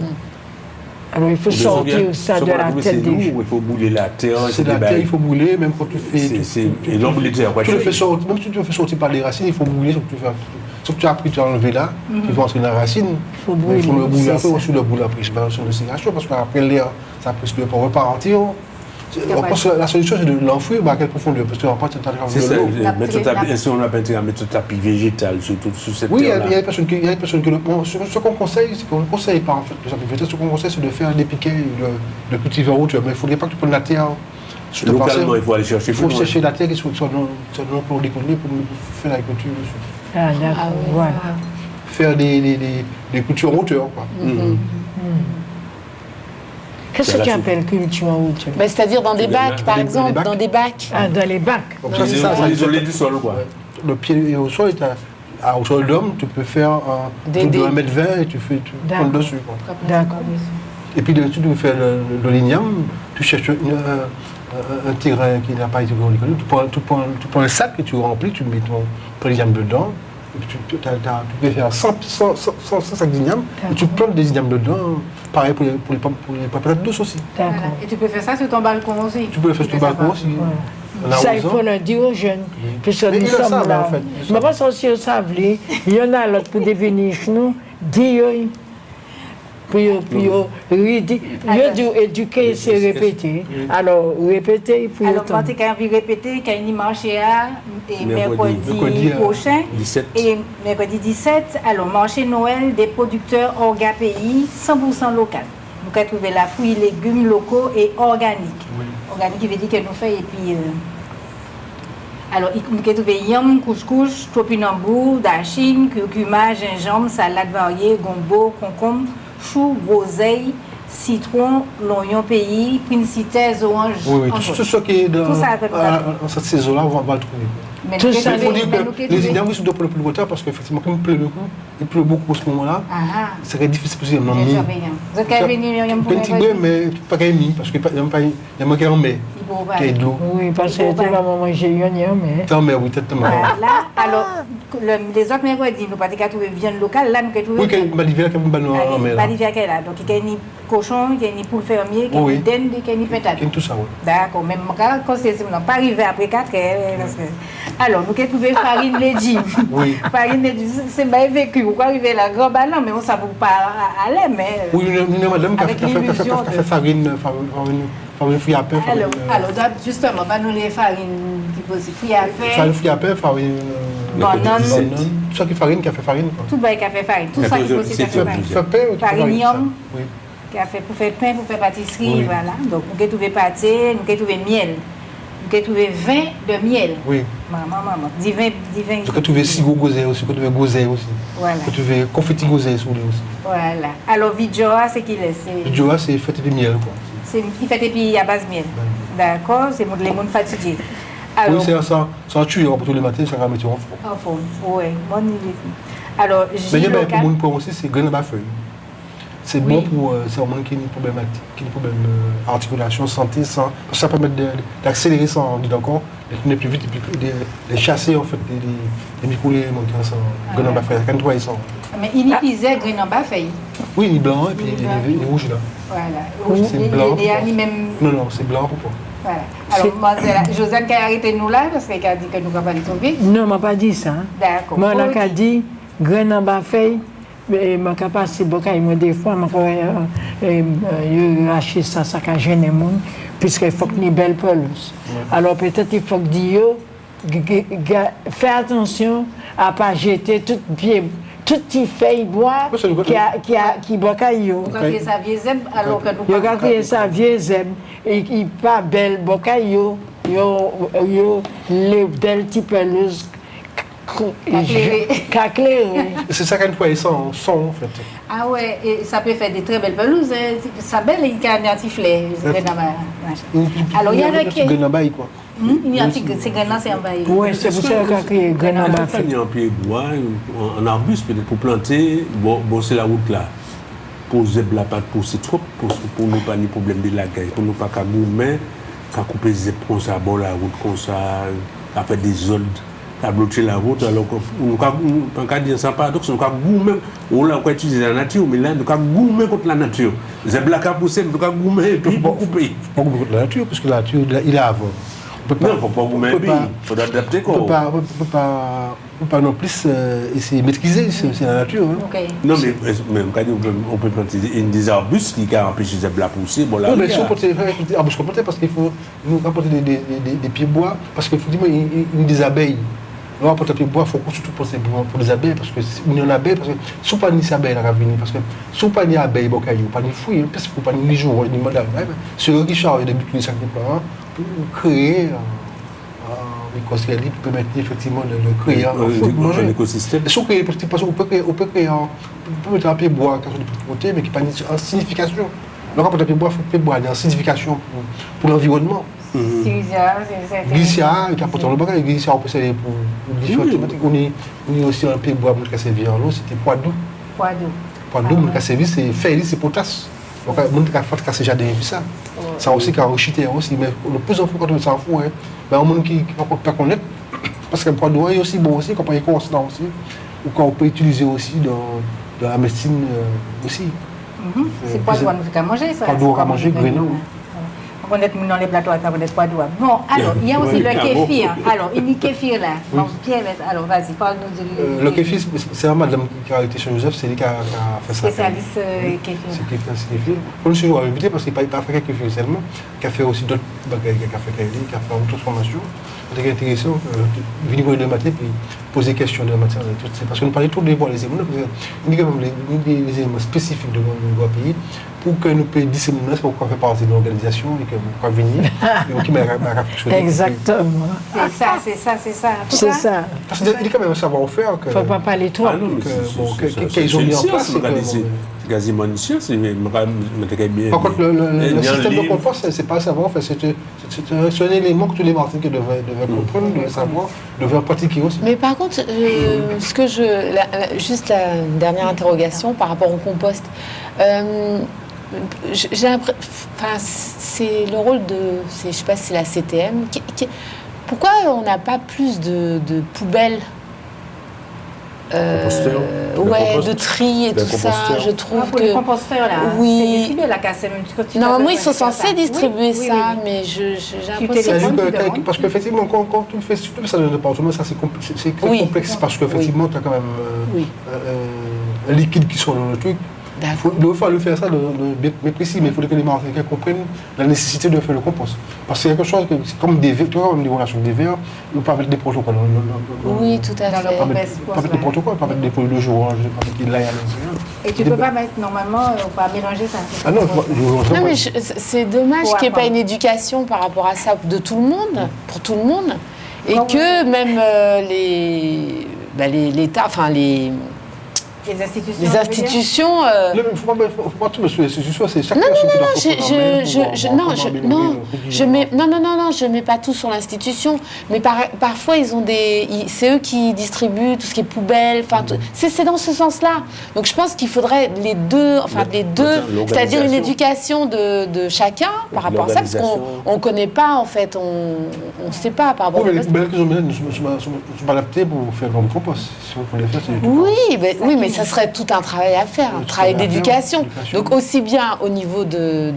Alors il faut sortir ça de la tête des gens. Il faut bouler la terre. C'est la terre, il faut bouler, même quand tu fais... Et l'ombre de terre, même si tu le fais sortir par les racines, il faut bouler, sauf que tu as appris, tu as enlevé là, tu vas entrer dans la racine, il faut le bouler après, ou sur le boule après, c'est pas sur le séchage, parce qu'après l'air, ça peut se repartir. La solution, c'est de l'enfouir à quelle profondeur, parce qu'on peut c'est ça, si on a intérêt à mettre un tapis végétal sur cette oui, terre-là. il y a des personnes qui le font. Ce qu'on conseille, c'est qu'on ne conseille pas en fait le tapis végétal. Ce qu'on conseille, c'est de faire des piquets, de cultiver en hauteur. Mais il ne faudrait pas que tu prennes la terre sur ta parcelle. Localement, il faut aller chercher. Il faut chercher la terre qui soit non chlordéconée pour faire l'agriculture dessus. Ah, d'accord, voilà. Faire des cultures en hauteur, quoi. Qu'est-ce que tu appelles culture en hauteur? C'est-à-dire dans des bacs, par exemple, dans des bacs. Ah, dans les bacs. Donc ça, c'est ça, isolé du sol, quoi. Le pied est au sol, au sol d'homme, tu peux faire de 1,20 m et tu prends dessus, quoi. D'accord. Et puis, tu peux faire le ligname, tu cherches un terrain qui n'a pas été chlordéconé, tu prends un sac et tu remplis, tu mets ton ligname dedans. Tu peux faire 100 sacs d'igname et tu plantes des ignames dedans. Pareil pour les patates douces aussi. Voilà. Et tu peux faire ça sur ton balcon aussi. Tu peux le faire sur ton balcon aussi. Ça, il faut le dire aux jeunes. Puisque nous sommes là. Mais pas aussi au sablé. Il y en a l'autre pour devenir nous. Dire. Puis éduquer, c'est répéter. Alors, répéter, puis alors, quand tu as envie de répéter, quand il marche et mercredi prochain, 17. Et mercredi 17, alors, marché Noël des producteurs Orga Pays, 100% local. Nous avons trouvé la fruits et légumes locaux et organiques. Oui. Organique, qui veut dire que nous faisons, et puis... alors, nous avons trouvé yam, couscous, topinambour, dachine, curcuma, gingembre, salade variée, gombo, concombre, chou, groseille, citron, l'oignon pays, principes, orange. Oui, tout ce qui est dans cette saison-là, on va le trouver. Mais tout ça, il faut dire que les ignames sont pour le plus retard parce qu'effectivement, comme il pleut beaucoup à ce moment-là, c'est très difficile pour eux. Vous êtes venir un petit peu, mais pas qu'à mis, parce qu'il y a manqué en mai, qui est de l'eau. Oui, parce que tu vas manger une mais... Tant mais oui, peut-être. Là, alors, les autres mercredis, nous pas trouver viande locale, là, nous avons trouvé... Oui, il y a une l'hiver qui est en mai. L'hiver qui est là. Donc, il y a des cochons, il y a des poules fermiers, il y a des dinde, il y a des pétales. Il y a tout ça, oui. D'accord, même quand c'est pas arrivé après 4 heures, parce que... Alors, nous avons trouvé farine légume. Oui. Farine légume, c'est bien vécu. Vous pouvez arriver là, grand ballon, mais on ne savait pas aller, mais... Oui, une madame qui a fait farine fruit à pain. Alors, justement, pas nous les farines fruits à pain. Farine fruit à pain, farine... Banane. Tout ça qui est farine, qui a fait farine. Tout le qui a fait farine. Tout ça qui est possible de faire farine. Farine yam, qui a fait pour faire pain, pour faire pâtisserie, voilà. Donc, nous avons trouvé pâté, nous avons trouvé miel. Vous avez trouvé 20 de miel. Oui. Maman. 10 20. Vous avez trouvé 6 gozés aussi, vous avez trouvé gozés aussi. Voilà. Vous avez trouvé confetti gozés sur lui aussi. Voilà. Alors, Vidjoa, c'est qu'il est. Le Joa, c'est fait de miel, quoi. Il fait des pays à base miel. D'accord, c'est les gens fatigués. Alors, oui, c'est un tuyau pour tous les matins, ça va mettre en fond. En fond, oui, bonne idée. Alors, Mais il y a local. pour mon point aussi, c'est grain à feuille. C'est bon pour c'est un monde qui a des problèmes articulation, santé, parce que ça permet d'accélérer ça, on dit encore, de tourner plus vite et puis de chasser en fait les micro-éléments qui sont grain à feuille, quand toi ils sont. Mais il y pisait grain en bas feuille. Oui, il est blanc et puis il est rouge là. Voilà. C'est blanc. Et même. Non, c'est blanc pourquoi? Voilà. Alors, moi, Josiane qui a arrêté nous là, parce qu'elle a dit que nous n'avons pas trop vite. Non, je n'ai pas dit ça. D'accord. Moi, on a dit, grain en bas feuille, mais je suis passé beaucoup, des fois, je acheté ça, ça a gêné les gens, puisqu'il faut qu'il y ait une belle pelouse. Alors, peut-être il faut que dire, fais attention à ne pas jeter toutes les feuilles bois qui boit caillou. Vous avez sa vieille zèbre, alors que nous. Vous avez sa vieille zèbre, et qui n'est pas belle boit caillou, les belles petites pelouses. C'est ça quand ils sont en fait. Ah ouais, et ça peut faire des très belles pelouses. Ça belle, il y a un antiflet. Alors, il y a un qui. Quoi. C'est grain, c'est en bas. Oui, c'est pour ça qu'il y a grain en bas. Il y a un pied bois, un arbuste peut-être pour planter, bosser la route là. Pour zèbre la pas pousser trop, pour nous pas de problème de la gueule, pour nous pas qu'à gourmet, qu'à couper zèbre comme ça, bon la route comme ça, à faire des zones. À bloquer la route, alors qu'on peut dire ça paradoxe, on peut gourmer, on l'a utilisé la nature, mais là, on peut gourmer contre la nature. C'est black à pousser, on peut gourmer et puis pour couper. Pas gourmer contre la nature, parce que la nature, il a avant. Non, il ne faut pas gourmer, il faut adapter quoi. On ne peut pas non plus essayer de maîtriser, c'est la nature. Hein. Okay. Non, mais on peut planter des arbustes qui empêchent les arbres à pousser. Bon, là, non, mais si on peut des arbustes complétés, parce qu'il faut nous apporter des pieds bois, parce qu'effectivement, il y a des abeilles. On va apporter des pieds bois, il faut surtout pour les abeilles, parce que si on a une abeille, parce que si on n'a pas des abeilles, on va venir, parce que si on n'a pas des abeilles, on n'a pas des fouilles, parce qu'il ne faut pas des jours, des mandats. C'est eux qui chargent des buts de chaque parents pour créer un écosystème qui permet effectivement de créer un écosystème. Si on crée, parce qu'on peut créer on peut mettre un pied bois quand on est de côté, mais qui n'a pas une signification. Donc, quand on a un pied bois, il faut que le bois ait une signification pour l'environnement. Glycia, qui apporte le bagage, Glycia, on peut servir pour différentes thématiques. On est aussi un pied bois qui a servi en l'eau, c'était poids d'eau. Poids d'eau, qui a servi, c'est fer, c'est potasse. Donc, on a fait casser jardin et ça. Ça aussi, qui a enrichi aussi, mais le plus en quand on s'en fout, mais un monde qui ne peut pas connaître, parce que le poids d'eau est aussi bon aussi, quand on est constant aussi, ou quand on peut utiliser aussi dans la médecine aussi. C'est poids d'eau, on peut manger ça. Poids d'eau à manger, grenouille. On peut être dans les plateaux, on peut être poids d'eau. Bon, alors, il y a aussi le kéfir. Alors, il y a kéfir là. Bon, Pierre, alors vas-y, parle-nous de le kéfir, c'est vraiment madame qui a été chez Joseph, c'est lui qui a fait ça. Spécialiste kéfir. C'est kéfir. On nous toujours invité parce qu'il n'a pas fait kéfir seulement, qui a fait aussi d'autres bagages, qui a fait qui a fait une transformation. C'était intéressant, venir le matin puis poser des questions de la matière. Parce qu'on parlait tout de voir les éléments, il y a quand même des éléments spécifiques de notre pays pour que nous puissions disséminer, pour qu'on fasse partie de l'organisation et que nous puissions venir et qui m'a fonctionné. Exactement. C'est ça. C'est ça. Parce qu'il y a quand même un savoir-faire. Il ne faut pas parler trop. Qu'ils ont mis en place. C'est quasiment une science, mais bien. Par contre, le système de confort, ce n'est pas un savoir, c'est un élément que tous les Martiniquais devaient comprendre, devaient savoir, devaient pratiquer aussi. Mais par contre, juste la dernière interrogation par rapport au compost. J'ai l'impression, c'est le rôle de, je ne sais pas si c'est la CTM. Pourquoi on n'a pas plus de poubelles? De tri et tout ça, je trouve que... Les composteurs, là, oui. c'est distribué la casse. Normalement, ils sont censés distribuer ça, mais j'ai l'impression que... Parce qu'effectivement, quand tu fais ça dans le département, ça c'est complexe, parce qu'effectivement, tu as quand même un liquide qui sort dans le truc. Il faut faire ça bien précis, mais il faut que les Martiniquais comprennent la nécessité de faire le compost. Parce que c'est quelque chose c'est comme des verres, comme des relations des verres, on peut mettre des protocoles. Oui, tout à fait. Dans le Pas mettre des protocoles, pas mettre des produits de jour, pas mettre des lailles à l'intérieur. Et tu ne peux pas mettre, normalement, on va mélanger ça. Ah non, Non, mais c'est dommage qu'il n'y ait pas une éducation par rapport à ça de tout le monde, pour tout le monde, et que même l'État, enfin les institutions. Il ne faut pas tout mettre sur les institutions, c'est chaque personne qui doit je mets pas tout sur l'institution, mais parfois c'est eux qui distribuent tout ce qui est poubelle, c'est dans ce sens-là. Donc je pense qu'il faudrait les deux, c'est-à-dire une éducation de chacun par rapport à ça, parce qu'on connaît pas en fait, on sait pas par rapport. Oui, mais les poubelles qu'ils ont menées ne sont pas adaptées pour faire comme compost. Si on peut les faire, oui, mais ça serait tout un travail à faire, un travail d'éducation. Donc aussi bien au niveau de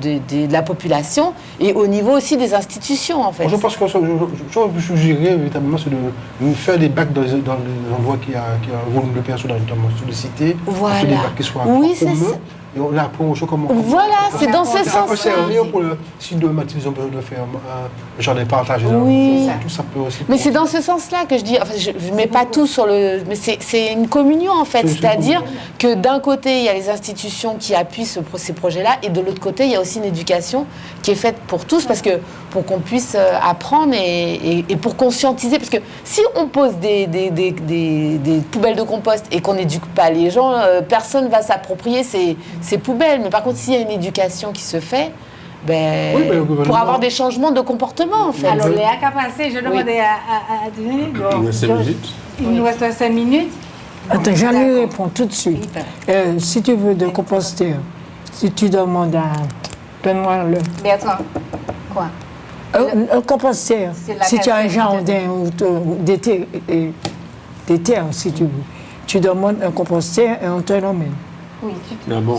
la population et au niveau aussi des institutions, en fait. Je pense que je suggérerais véritablement c'est de faire des bacs dans les endroits qui a un volume de personnes, notamment sur les cités. Voilà. Faire des bacs qui soient oui, c'est communs. ça. Et on apprend aux gens comment... Voilà, c'est dans ce sens-là. Ça peut servir pour si demain ils ont besoin de faire un jardin partagé. Oui. Tout ça peut aussi... Mais c'est dans ce sens-là que je dis, enfin, je ne mets pas tout sur le... Mais c'est une communion, en fait. C'est-à-dire que d'un côté, il y a les institutions qui appuient ces projets-là, et de l'autre côté, il y a aussi une éducation qui est faite pour tous, parce que pour qu'on puisse apprendre et pour conscientiser. Parce que si on pose des poubelles de compost et qu'on n'éduque pas les gens, personne ne va s'approprier ces poubelles. Mais par contre, s'il y a une éducation qui se fait, pour avoir des changements de comportement, en fait. Alors, Léa qu'a passé, je demandais à Denis. Il nous reste 5 minutes. Il nous reste 5 minutes. Attends, j'en lui réponds tout de suite. Si tu veux de composter, si tu demandes à... Donne-moi le... Bertrand, quoi? Un composteur, si tu as un jardin ou des terres, si tu veux, tu demandes un composteur et on te l'emmène. Oui,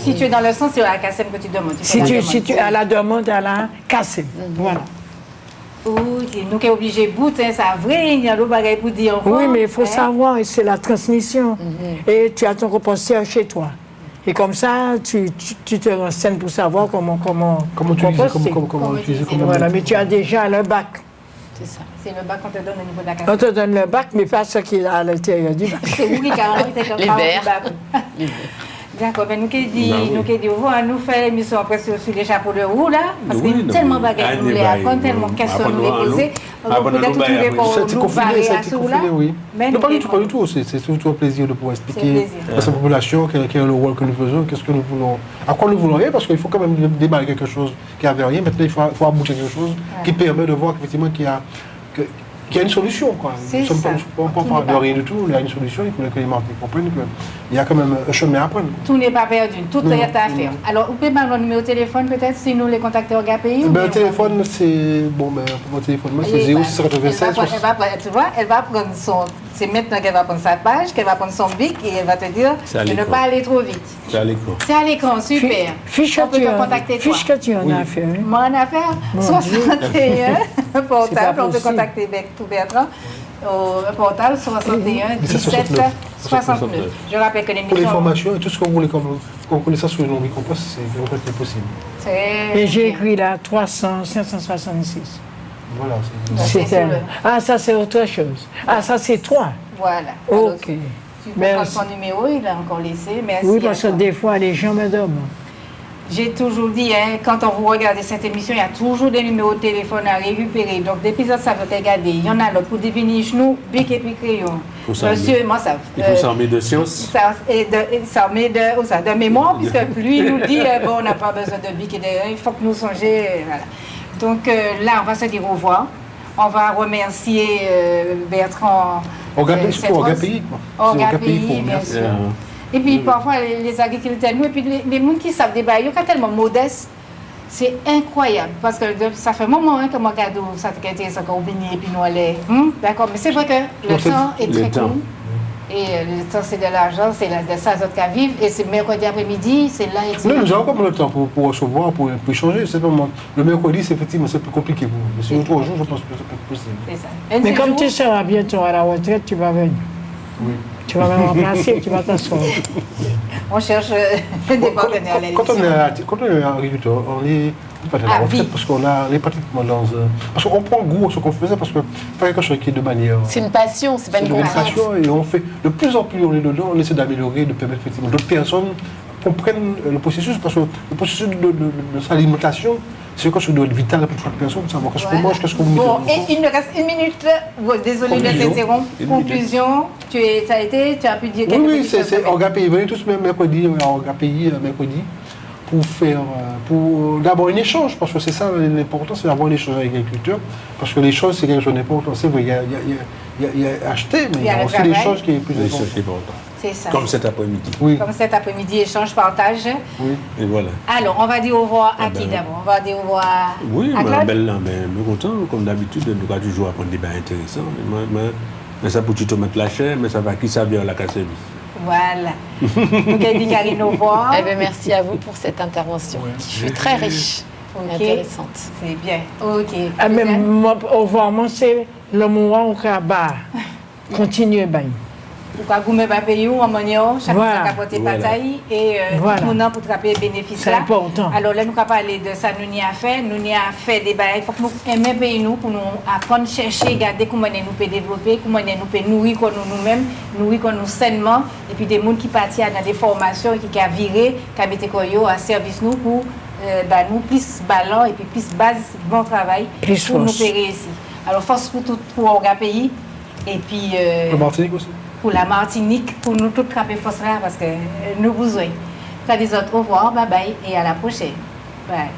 si tu es dans le sens, c'est à la CACEM que tu demandes. Si tu as la demande à la CACEM, voilà. Oui, nous sommes obligés de bouter, ça vrai, il y a le bagage pour dire. Oui, mais il faut savoir, c'est la transmission. Et tu as ton composteur chez toi. Et comme ça, tu te renseignes pour savoir comment utiliser. Voilà, mais tu as déjà le bac. C'est ça. C'est le bac qu'on te donne au niveau de la CACEM. On te donne le bac, mais pas ce qu'il y a à l'intérieur du bac. C'est vous qui avez les verres. D'accord, mais nous qui dit, nous faire l'émission presque sur les chapeaux de roue là, parce qu'il y a tellement de bagages nous les apprendre, tellement de questions nous les poser. Peut-être que tu les nous barrer à ce là. Mais pas du tout, c'est surtout un plaisir de pouvoir expliquer à cette population quel est le rôle que nous faisons, qu'est-ce que nous voulons, à quoi nous voulons rien, parce qu'il faut quand même démarrer quelque chose qui n'avait rien. Maintenant, il faut aboutir quelque chose qui permet de voir qu'effectivement qu'il y a une solution. Nous ne sommes pas de rien du tout, il y a une solution, il faut que les Martiniquais comprennent qu'il y a quand même un chemin à prendre. Tout n'est pas perdu, tout est à faire. Alors, vous pouvez m'envoyer le numéro de téléphone peut-être si nous les contactons au GAPI? Le téléphone, c'est... Bon, pour mon téléphone, c'est 0696. Tu vois, elle va prendre son... C'est maintenant qu'elle va prendre sa page, qu'elle va prendre son bic et elle va te dire de ne pas aller trop vite. C'est à l'écran. C'est à l'écran, super. Fiche que tu en as fait. Moi, en affaire, 61, portable, on peut contacter tout Bertrand. Au portable 61 17 69. Je rappelle que l'émission... Pour l'information et tout ce que vous voulez qu'on connaisse ça sur le nom du compost, c'est possible. Et j'ai écrit là 300, 566. Voilà. Ah, ça c'est autre chose. Ah, ça c'est 3. Voilà. Ok. Tu peux prendre son numéro, il a encore laissé. Merci. Oui, parce que des fois, les gens me demandent. J'ai toujours dit, quand on vous regarde cette émission, il y a toujours des numéros de téléphone à récupérer. Donc, depuis ça, ça veut regarder. Il y en a là pour deviner nous, bic et puis crayon. Monsieur, moi, ça. Il faut s'armer de science. S'armer de mémoire, puisque lui nous dit, on n'a pas besoin de bic et de. Il faut que nous songions. Voilà. Donc, là, on va se dire au revoir. On va remercier Bertrand. Au GAPI, bien sûr. Et puis parfois les agriculteurs, nous, et puis les gens qui savent débattre, ils sont tellement modestes, c'est incroyable. Parce que ça fait un moment que moi, regarde ça qui est intéressant quand on vient et puis nous allons. D'accord, mais c'est vrai que le temps est très court. Et le temps, c'est de l'argent, c'est de ça qui vivent. Et c'est mercredi après-midi, c'est là. Non, nous avons pas le temps pour recevoir, pour échanger. Le mercredi, c'est effectivement c'est plus compliqué pour nous. Mais sur 3 jours, je pense que c'est possible. C'est ça. Mais comme tu seras bientôt à la retraite, tu vas venir. Oui. Tu vas me remplacer, tu vas t'asseoir. on cherche des partenaires. Quand on est agriculteur, on est pas dans la retraite parce qu'on est pratiquement dans parce qu'on prend goût à ce qu'on faisait parce que pas quelque chose qui est de manière. C'est une passion, c'est pas une contrainte. Et on fait de plus en plus on est dedans, on essaie d'améliorer, de permettre effectivement d'autres personnes comprennent le processus parce que le processus de s'alimentation, c'est quelque chose qui doit être vital pour chaque personne, de savoir qu'est-ce qu'on mange, qu'est-ce qu'on met. Bon, et il nous reste une minute. Désolé de t'interrompre. Conclusion, tu as pu dire quelque chose. Oui, c'est organisé. Venez tous mercredi, organisé mercredi pour d'abord un échange, parce que c'est ça l'important, c'est d'avoir un échange avec l'agriculteur, parce que les choses, c'est quelque chose d'important. C'est vrai, il y a acheter, mais il y a aussi des choses qui sont plus importantes. C'est ça. Comme cet après-midi. Oui. Comme cet après-midi, échange, partage. Oui. Et voilà. Alors, on va dire au revoir à qui d'abord? On va dire au revoir oui, à Claude. Belle, mais content, comme d'habitude, nous avons toujours apprendre des débats intéressants. Mais ça pour tu te mettre la chair, mais ça va qui ça vient à la service. Voilà. Donc, Karine, au revoir. Eh bien, merci à vous pour cette intervention qui fut très riche et intéressante. C'est bien. OK. Ah, mais au revoir, moi, c'est le moment où on va continuer. Ou ka goume ba paye ou en manio, chaque fois qu'a porté bataille et tout le monde pour trapper bénéfice là. C'est important. Alors là nous ka parler de ça nous y a fait des bails, il faut que nous aimer pays nous pour nous apprendre chercher, regarder comment nous peut développer, comment nous peut nourrir nous-mêmes, nourrir nous sainement et puis des monde qui partent dans des formations et qui a viré, qui a mettre koyo à service nous pour nous plus ballon et puis plus base bon travail plus pour nous périr ici. Alors force pour tout pour le pays et puis le Martinique aussi. Pour la Martinique, pour nous tous frapper force là parce que nous besoin. T'as des autres, au revoir, bye bye et à la prochaine. Bye.